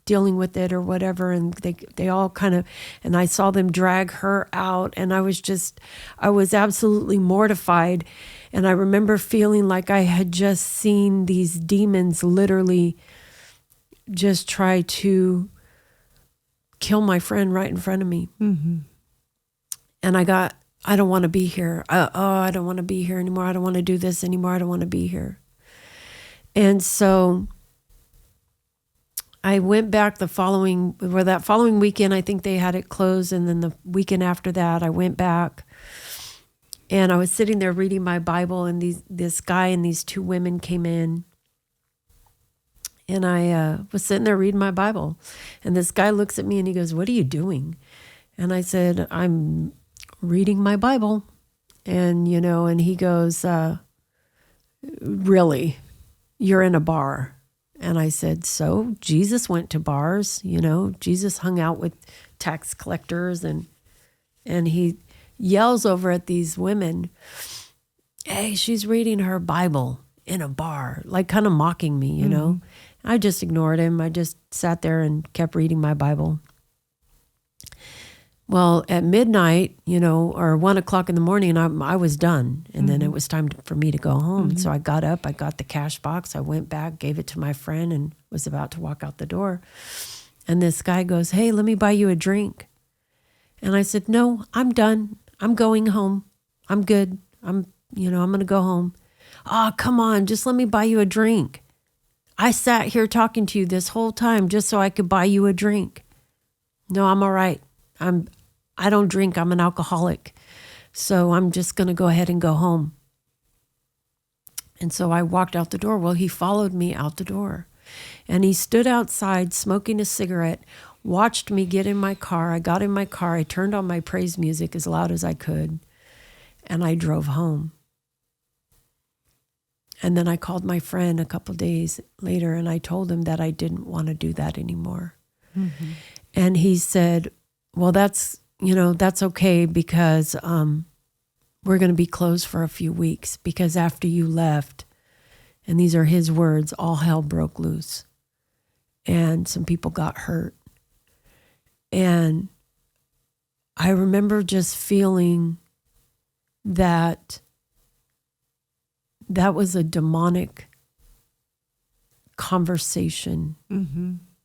dealing with it or whatever. And they all kind of, and I saw them drag her out. And I was absolutely mortified. And I remember feeling like I had just seen these demons literally just try to kill my friend right in front of me. And I don't want to be here. I don't want to be here anymore. I don't want to do this anymore. I don't want to be here. And so I went back that following weekend. I think they had it closed. And then the weekend after that, I went back and I was sitting there reading my Bible, and this guy and these two women came in. And I was sitting there reading my Bible. And this guy looks at me and he goes, "What are you doing?" And I said, "I'm reading my Bible." And, you know, and he goes, "Really? You're in a bar?" And I said, "So Jesus went to bars, you know, Jesus hung out with tax collectors." And he yells over at these women, "Hey, she's reading her Bible in a bar," like kind of mocking me, you know. I just ignored him. I just sat there and kept reading my Bible. Well, at midnight, you know, or 1:00 in the morning, I was done. And then it was time for me to go home. So I got up, I got the cash box, I went back, gave it to my friend, and was about to walk out the door. And this guy goes, "Hey, let me buy you a drink." And I said, "No, I'm done. I'm going home. I'm good. I'm going to go home." "Oh, come on, just let me buy you a drink. I sat here talking to you this whole time just so I could buy you a drink." "No, I'm all right. I don't drink. I'm an alcoholic. So I'm just going to go ahead and go home." And so I walked out the door. Well, he followed me out the door. And he stood outside smoking a cigarette, watched me get in my car. I got in my car. I turned on my praise music as loud as I could, and I drove home. And then I called my friend a couple days later, and I told him that I didn't want to do that anymore. Mm-hmm. And he said, well, that's okay, because we're going to be closed for a few weeks, because after you left, and these are his words, all hell broke loose and some people got hurt. And I remember just feeling that was a demonic conversation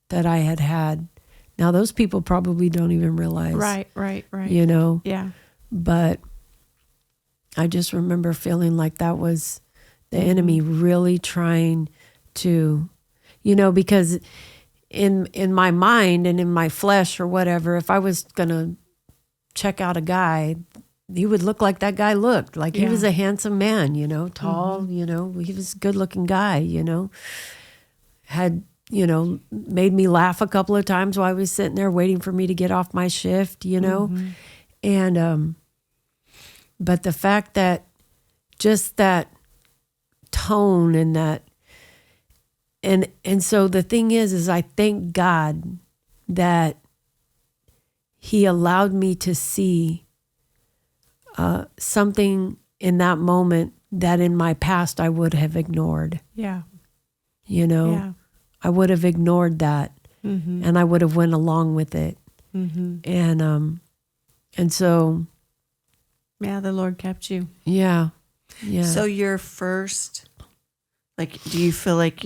that I had. Now, those people probably don't even realize. Right. You know? Yeah. But I just remember feeling like that was the enemy really trying to, because in my mind and in my flesh or whatever, if I was going to check out a guy, he would look like that guy looked. Like he was a handsome man, tall, he was a good looking guy, had, made me laugh a couple of times while I was sitting there waiting for me to get off my shift, and, but the fact that just that tone and that, and so the thing is I thank God that he allowed me to see something in that moment that in my past I would have ignored. Yeah. I would have ignored that, and I would have went along with it. And so. Yeah, the Lord kept you. Yeah. So your first, do you feel like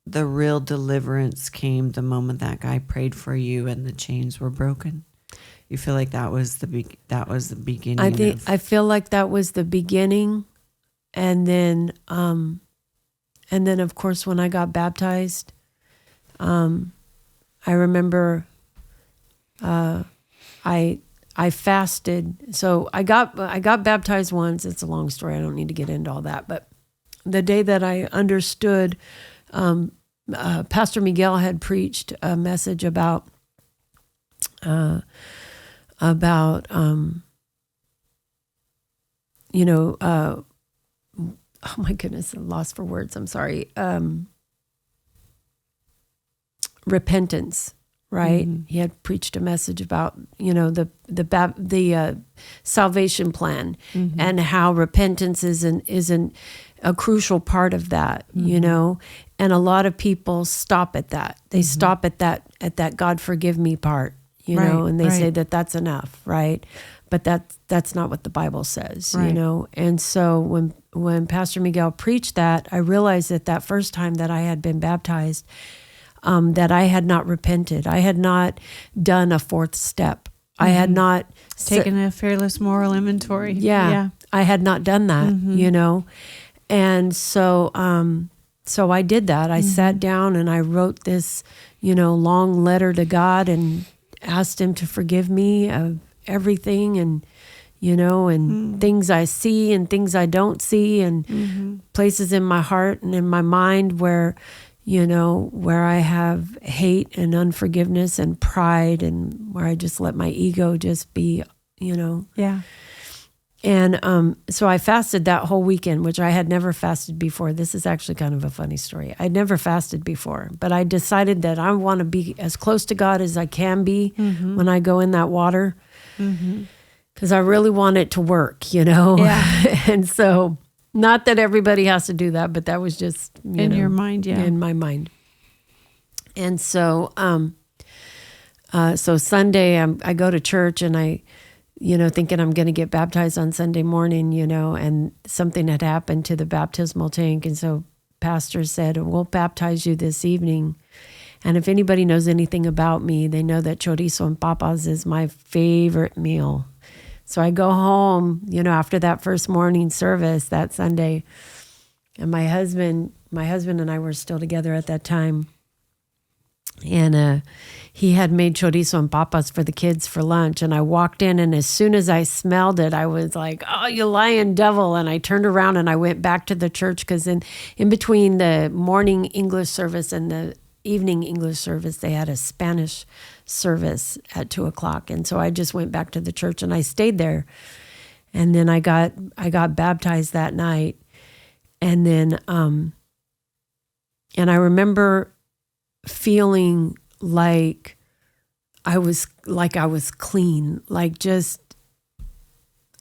the real deliverance came the moment that guy prayed for you and the chains were broken? You feel like that was the beginning? I feel like that was the beginning, and then of course when I got baptized, I remember I fasted. So I got baptized once. It's a long story. I don't need to get into all that. But the day that I understood, Pastor Miguel had preached a message about oh my goodness, I'm lost for words. I'm sorry. Repentance. Right. He had preached a message about, the salvation plan and how repentance isn't a crucial part of that, and a lot of people stop at that. They stop at that God forgive me part, and they say that that's enough. Right. But that's not what the Bible says, And so when Pastor Miguel preached that, I realized that first time that I had been baptized, that I had not repented. I had not done a fourth step. I had not taken a fearless moral inventory. Yeah. I had not done that, And so, so I did that. I sat down and I wrote this, long letter to God and asked him to forgive me of everything and, and things I see and things I don't see and places in my heart and in my mind where I have hate and unforgiveness and pride and where I just let my ego just be, Yeah. And so I fasted that whole weekend, which I had never fasted before. This is actually kind of a funny story. I'd never fasted before, but I decided that I want to be as close to God as I can be when I go in that water because I really want it to work, Yeah. And so... Not that everybody has to do that, but that was just in your mind, in my mind. And so, so Sunday I go to church and I, thinking I'm going to get baptized on Sunday morning, and something had happened to the baptismal tank, and so pastor said, "We'll baptize you this evening." And if anybody knows anything about me, they know that chorizo and papas is my favorite meal. So I go home, after that first morning service that Sunday, and my husband and I were still together at that time. And he had made chorizo and papas for the kids for lunch. And I walked in, and as soon as I smelled it, I was like, "Oh, you lying devil." And I turned around and I went back to the church because in between the morning English service and the evening English service. They had a Spanish service at 2:00. And so I just went back to the church and I stayed there. And then I got baptized that night. And then, and I remember feeling like I was clean, like just,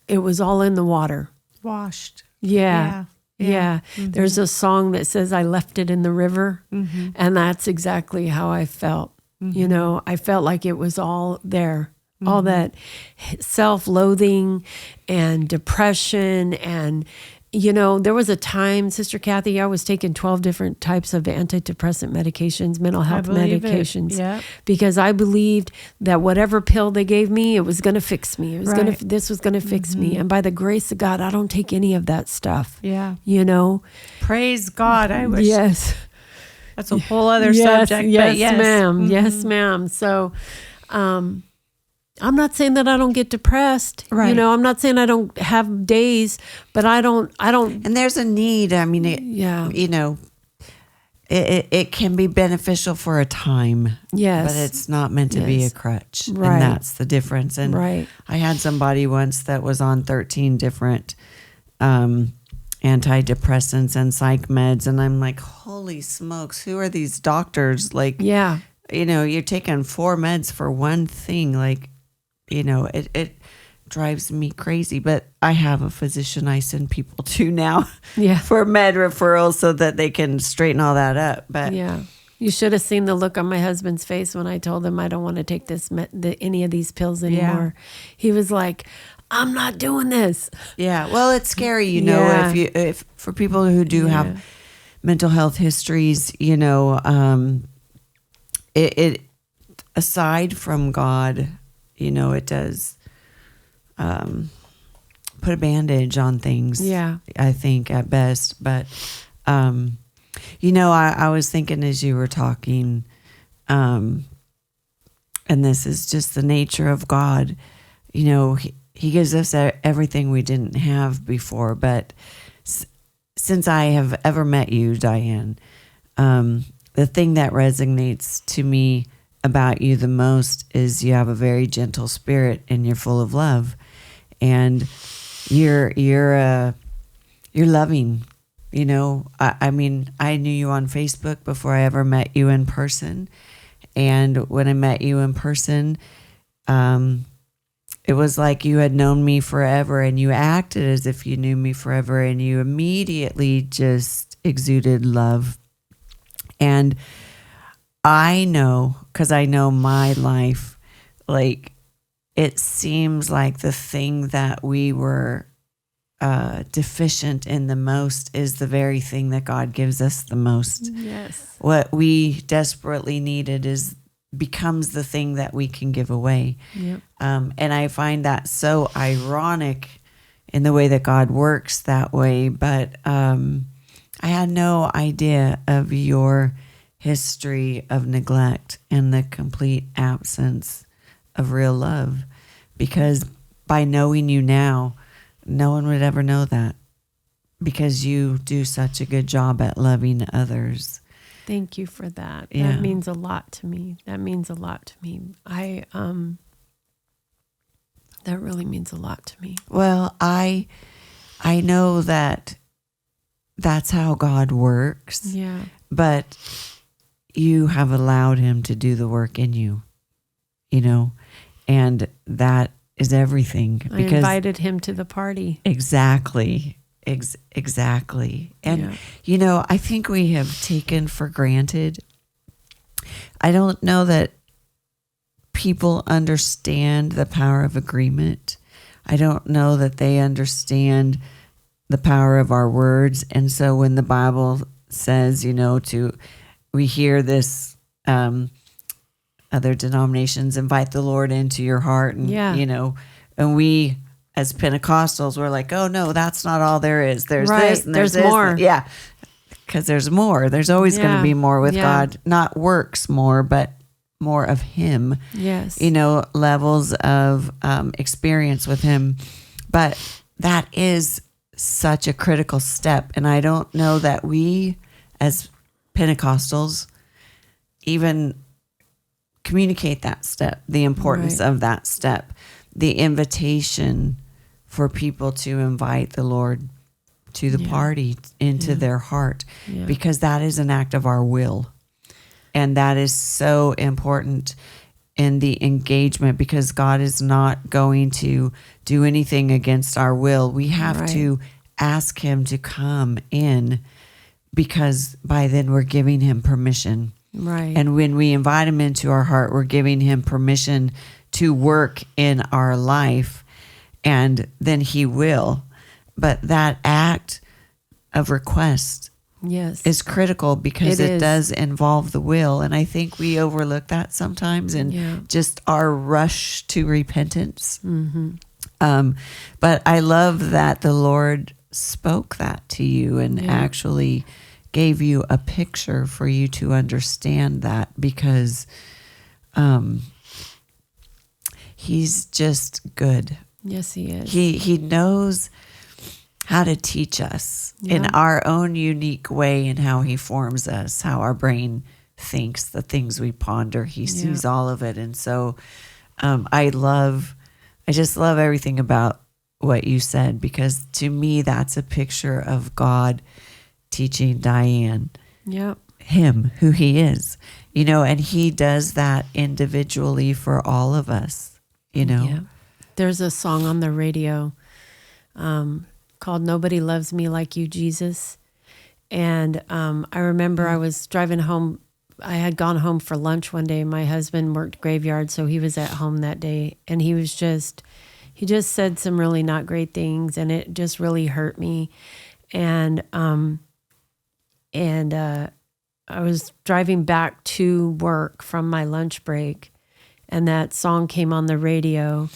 it was all in the water. Washed. Yeah. Mm-hmm. There's a song that says I left it in the river. Mm-hmm. And that's exactly how I felt. Mm-hmm. You know, I felt like it was all there. Mm-hmm. All that self-loathing and depression. And, you know, there was a time, Sister Kathy, I was taking 12 different types of antidepressant medications, mental health medications, because I believed that whatever pill they gave me, it was going to fix me. It was this was going to fix me. And by the grace of God, I don't take any of that stuff. Yeah. You know? Praise God. I wish. Yes. That's a whole other subject. Yes, ma'am. Mm-hmm. Yes, ma'am. So, I'm not saying that I don't get depressed. Right. You know, I'm not saying I don't have days, but I don't. And there's a need. I mean, you know, it can be beneficial for a time. Yes. But it's not meant to be a crutch. Right. And that's the difference. And I had somebody once that was on 13 different antidepressants and psych meds. And I'm like, holy smokes, who are these doctors? Like, you know, you're taking 4 meds for one thing. Like, you know, it drives me crazy. But I have a physician I send people to now for med referrals so that they can straighten all that up. But you should have seen the look on my husband's face when I told him I don't want to take any of these pills anymore. He was like, I'm not doing this. Yeah. Well, it's scary, you know, if for people who do have mental health histories, you know, it aside from God, you know, it does put a bandage on things. Yeah, I think at best. But you know, I was thinking as you were talking, and this is just the nature of God. You know, He gives us everything we didn't have before. But since I have ever met you, Diane, the thing that resonates to me about you the most is you have a very gentle spirit and you're full of love, and you're loving. You know, I mean, I knew you on Facebook before I ever met you in person, and when I met you in person, it was like you had known me forever, and you acted as if you knew me forever, and you immediately just exuded love. And I know, because I know my life, like, it seems like the thing that we were deficient in the most is the very thing that God gives us the most. Yes. What we desperately needed becomes the thing that we can give away. Yep. And I find that so ironic in the way that God works that way. But I had no idea of your history of neglect and the complete absence of real love, because by knowing you now, no one would ever know that, because you do such a good job at loving others. Thank you for that. Yeah. That means a lot to me. That really means a lot to me. Well, I know that that's how God works. Yeah. But you have allowed him to do the work in you, you know, and that is everything. I invited him to the party. Exactly. Exactly. And, you know, I think we have taken for granted. I don't know that people understand the power of agreement. I don't know that they understand the power of our words. And so when the Bible says, you know, we hear this, other denominations invite the Lord into your heart, and you know, and we as Pentecostals, we're like, oh no, that's not all there is. There's this and there's more. Yeah, because there's more. There's always going to be more with God, not works more, but more of Him. Yes, you know, levels of experience with Him, but that is such a critical step, and I don't know that we as Pentecostals even communicate that step, the importance of that step, the invitation for people to invite the Lord to the party into their heart, because that is an act of our will. And that is so important in the engagement, because God is not going to do anything against our will. We have to ask him to come in, because by then we're giving him permission. Right. And when we invite him into our heart, we're giving him permission to work in our life, and then he will. But that act of request is critical, because it does involve the will. And I think we overlook that sometimes in just our rush to repentance. But I love that the Lord spoke that to you and actually gave you a picture for you to understand that, because he's just good. Yes, he is. He knows how to teach us in our own unique way, and how he forms us, how our brain thinks, the things we ponder. He sees all of it. And so I just love everything about what you said, because to me, that's a picture of God teaching Diane him, who he is, and he does that individually for all of us, There's a song on the radio called "Nobody Loves Me Like You, Jesus." And I remember I was driving home. I had gone home for lunch one day. My husband worked graveyard, so he was at home that day. And he just said some really not great things, and it just really hurt me. And I was driving back to work from my lunch break, and that song came on the radio.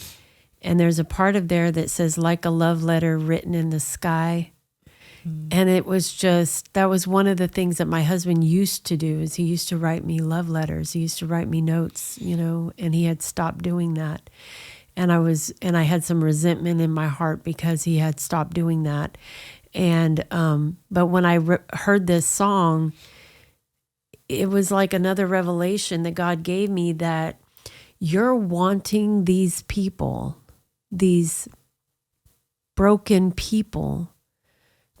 And there's a part of there that says, "Like a love letter written in the sky." And it was that was one of the things that my husband used to do, is he used to write me love letters. He used to write me notes, and he had stopped doing that. And I had some resentment in my heart because he had stopped doing that. And, but when I heard this song, it was like another revelation that God gave me, that you're wanting these people, these broken people,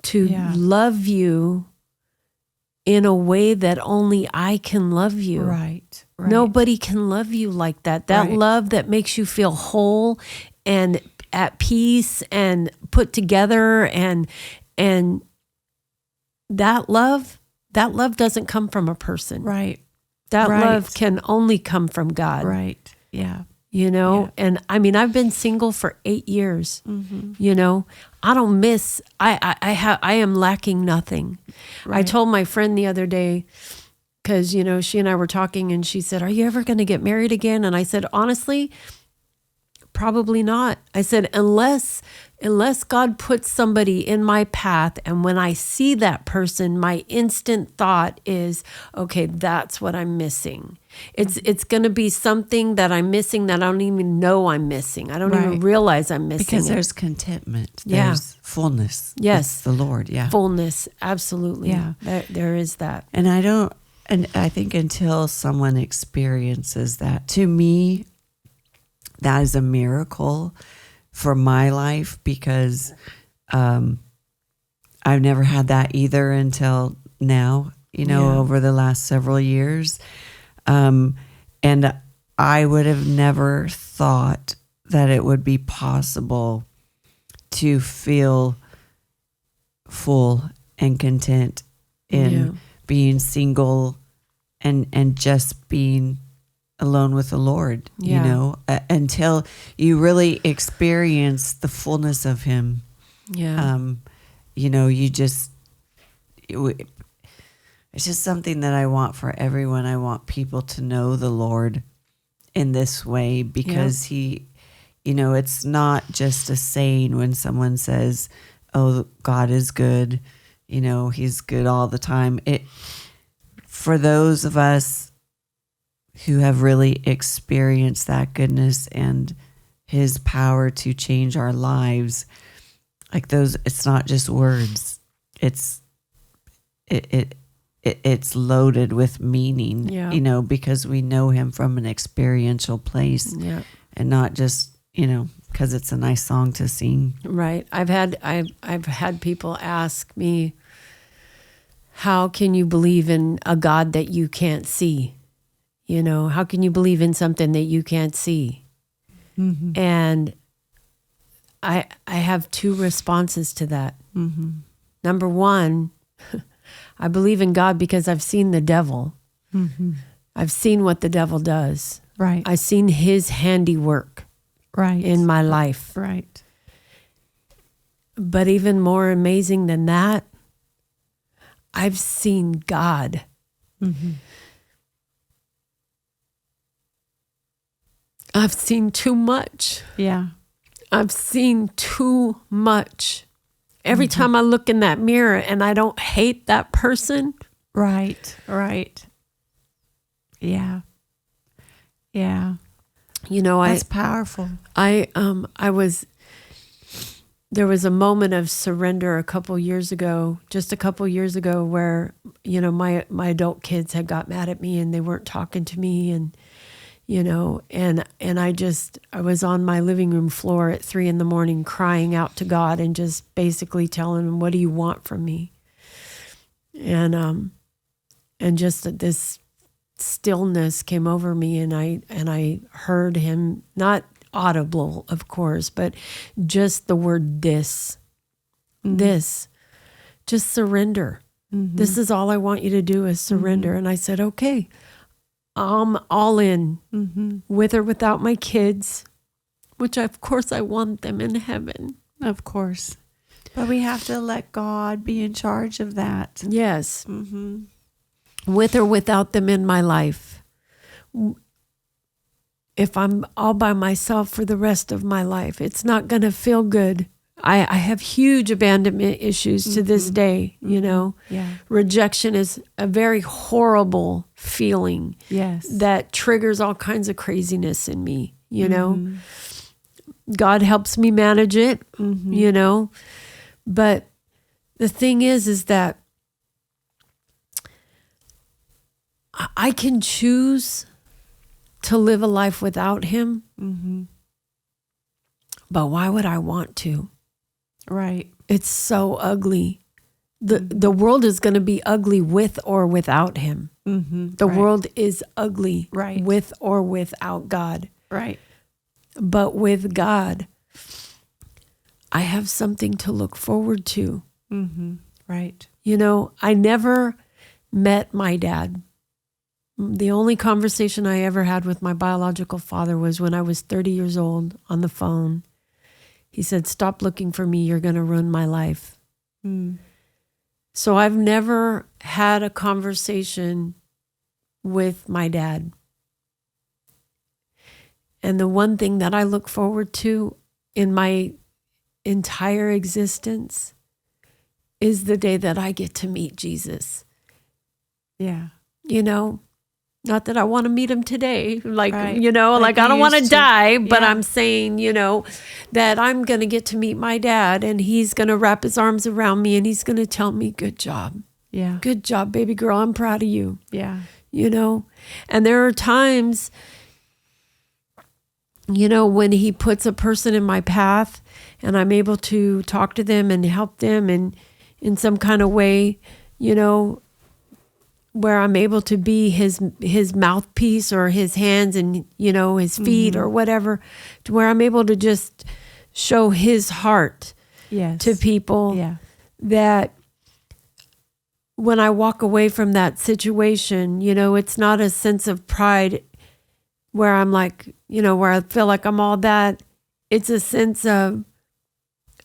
to love you in a way that only I can love you. Right. Nobody can love you like that. That love that makes you feel whole and at peace and put together, and that love doesn't come from a person. Right. That love can only come from God. Right. Yeah. And I mean, I've been single for 8 years. I don't miss, I am lacking nothing. I told my friend the other day, because, she and I were talking, and she said, "Are you ever going to get married again?" And I said, honestly, probably not. I said, unless God puts somebody in my path, and when I see that person, my instant thought is, okay, that's what I'm missing. It's going to be something that I'm missing that I don't even know I'm missing. I don't even realize I'm missing. Because there's contentment. There's fullness. Yes. It's the Lord. Yeah. Fullness. Absolutely. Yeah. There is that. And I think until someone experiences that, to me, that is a miracle for my life, because I've never had that either until now, over the last several years. And I would have never thought that it would be possible to feel full and content in being single and just being alone with the Lord, until you really experience the fullness of him. It's just something that I want for everyone. I want people to know the Lord in this way, because he, it's not just a saying when someone says, "Oh, God is good," he's good all the time. For those of us who have really experienced that goodness and his power to change our lives, like those, it's not just words. It it's loaded with meaning, Yeah. you know, because we know him from an experiential place Yeah. and not just, you know, because it's a nice song to sing. Right. I've had people ask me, how can you believe in a God that you can't see? You know, how can you believe in something that you can't see? Mm-hmm. And I have two responses to that. Mm-hmm. Number one, I believe in God because I've seen the devil. Mm-hmm. I've seen what the devil does. Right. I've seen his handiwork Right. in my life. Right. But even more amazing than that, I've seen God. Mm-hmm. I've seen too much. Yeah. I've seen too much. Every time I look in that mirror and I don't hate that person. Right. Right. Yeah. Yeah. You know, That's powerful. there was a moment of surrender a couple years ago, where, you know, my adult kids had got mad at me and they weren't talking to me, and, you know, and I was on my living room floor at 3 a.m. crying out to God and just basically telling him, what do you want from me? And just this stillness came over me, and I heard him, not audible, of course, but just the word this, just surrender. Mm-hmm. This is all I want you to do is surrender. Mm-hmm. And I said, okay, I'm all in, with or without my kids, which of course I want them in heaven. Of course. But we have to let God be in charge of that. Yes. Mm-hmm. With or without them in my life. If I'm all by myself for the rest of my life, it's not going to feel good. I have huge abandonment issues to this day, you know. Yeah. Rejection is a very horrible feeling. Yes. That triggers all kinds of craziness in me, you know. God helps me manage it, you know. But the thing is that I can choose to live a life without him. But why would I want to? Right. It's so ugly. The world is going to be ugly with or without him. The world is ugly with or without God. Right. But with God, I have something to look forward to. Right. You know, I never met my dad. The only conversation I ever had with my biological father was when I was 30 years old on the phone. He said, stop looking for me. You're going to ruin my life. So I've never had a conversation with my dad. And the one thing that I look forward to in my entire existence is the day that I get to meet Jesus. Yeah. You know, not that I want to meet him today, like, Right. you know, like I don't want to used to. die, but Yeah. I'm saying, you know, that I'm going to get to meet my dad, and he's going to wrap his arms around me, and he's going to tell me, good job. Yeah. Good job, baby girl. I'm proud of you. Yeah. You know, and there are times, you know, when he puts a person in my path and I'm able to talk to them and help them in some kind of way, you know, where I'm able to be his mouthpiece or his hands and, you know, his feet or whatever, to where I'm able to just show his heart Yes. to people. Yeah. That when I walk away from that situation, you know, it's not a sense of pride where I'm like, you know, where I feel like I'm all that. It's a sense of,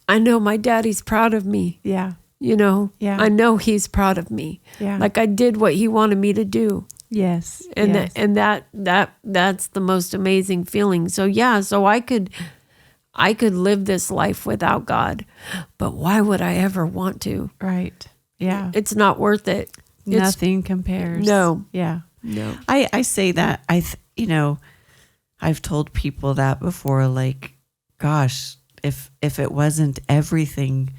I know my daddy's proud of me. Yeah. You know, Yeah. I know he's proud of me. Yeah. Like I did what he wanted me to do. Yes. And yes. that's the most amazing feeling. So yeah, so I could live this life without God, but why would I ever want to? Right. Yeah. It's not worth it. Nothing compares. No. Yeah. No. I say that you know, I've told people that before, like, gosh, if it wasn't everything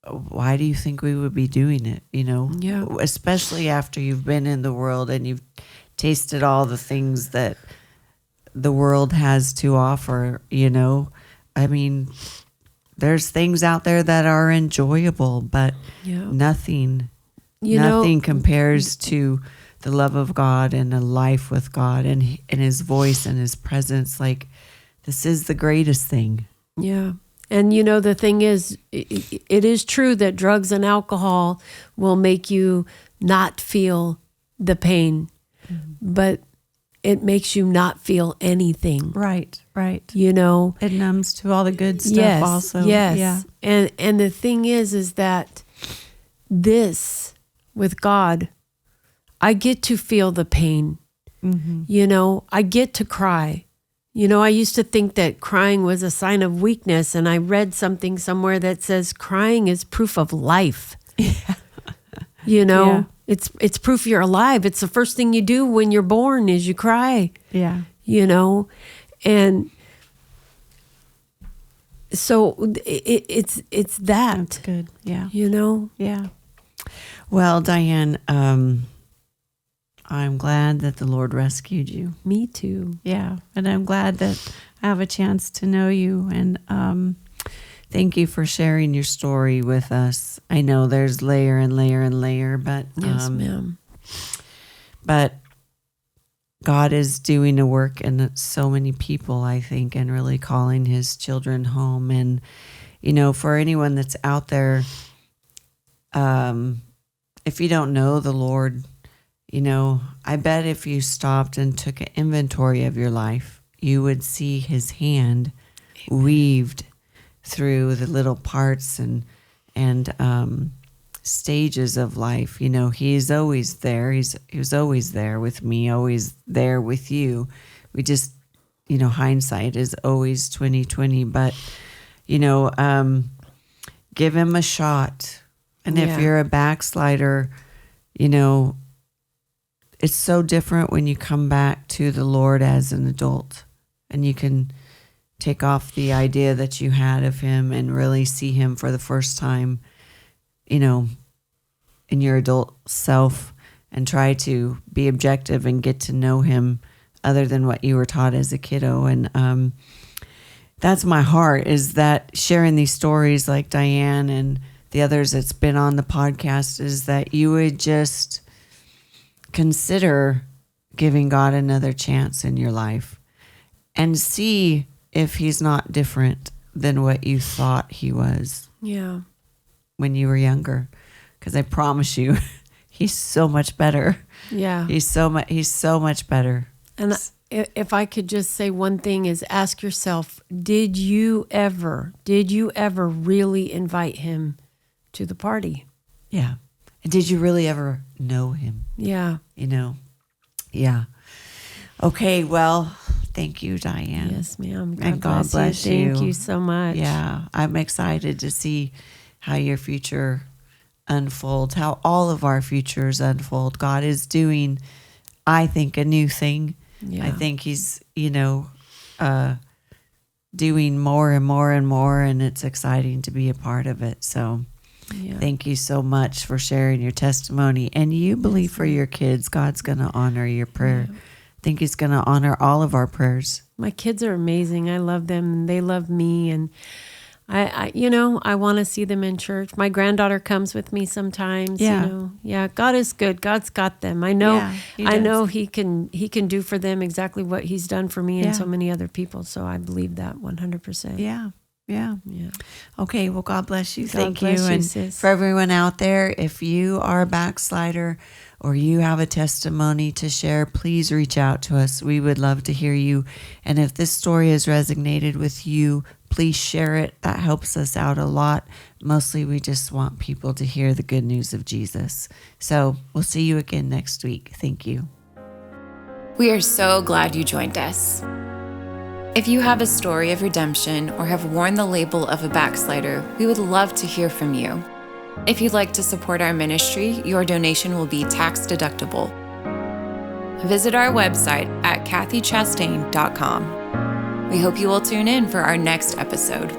why do you think we would be doing it? Yeah. Especially after you've been in the world and you've tasted all the things that the world has to offer, I mean, there's things out there that are enjoyable, but nothing compares to the love of God and a life with God and his voice and his presence. Like, this is the greatest thing. Yeah. And the thing is, it is true that drugs and alcohol will make you not feel the pain, but it makes you not feel anything. Right. It numbs to all the good stuff also. Yes. Yeah. And the thing is that this, with God, I get to feel the pain. I get to cry. I used to think that crying was a sign of weakness, and I read something somewhere that says crying is proof of life. Yeah. It's proof you're alive. It's the first thing you do when you're born is you cry. Yeah. And so it's that. That's good. Yeah. Yeah. Well, Diane, I'm glad that the Lord rescued you. Me too. Yeah. And I'm glad that I have a chance to know you. And thank you for sharing your story with us. I know there's layer and layer and layer, but Yes, ma'am. But God is doing a work in so many people, I think, and really calling his children home. And, for anyone that's out there, if you don't know the Lord, I bet if you stopped and took an inventory of your life, you would see his hand weaved through the little parts and stages of life. He's always there. He was always there with me, always there with you. We just, hindsight is always 20/20, but give him a shot. And if you're a backslider, it's so different when you come back to the Lord as an adult and you can take off the idea that you had of him and really see him for the first time, in your adult self, and try to be objective and get to know him other than what you were taught as a kiddo. And that's my heart, is that sharing these stories like Diane and the others that's been on the podcast, is that you would just consider giving God another chance in your life and see if he's not different than what you thought he was when you were younger. Because I promise you, he's so much better. Yeah. He's so much better. And if I could just say one thing, is ask yourself, did you ever really invite him to the party? Yeah. And did you really ever know him? Yeah. Yeah. Okay, well, thank you, Diane. Yes, ma'am. And God bless you. Thank you so much. Yeah, I'm excited to see how your future unfolds, how all of our futures unfold. God is doing, I think, a new thing. Yeah. I think he's, doing more and more and more, and it's exciting to be a part of it. So thank you so much for sharing your testimony. And you believe for your kids, God's going to honor your prayer. Yeah. I think he's going to honor all of our prayers. My kids are amazing. I love them, and they love me. And I want to see them in church. My granddaughter comes with me sometimes. Yeah. God is good. God's got them. I know. Yeah, I know He can do for them exactly what He's done for me and so many other people. So I believe that 100%. Yeah. Yeah. Okay. Well, God bless you. God Thank bless you. you, And sis. for everyone out there, if you are a backslider or you have a testimony to share, please reach out to us. We would love to hear you. And if this story has resonated with you, please share it. That helps us out a lot. Mostly, we just want people to hear the good news of Jesus. So we'll see you again next week. Thank you. We are so glad you joined us. If you have a story of redemption or have worn the label of a backslider, we would love to hear from you. If you'd like to support our ministry, your donation will be tax deductible. Visit our website at kathychastain.com. We hope you will tune in for our next episode.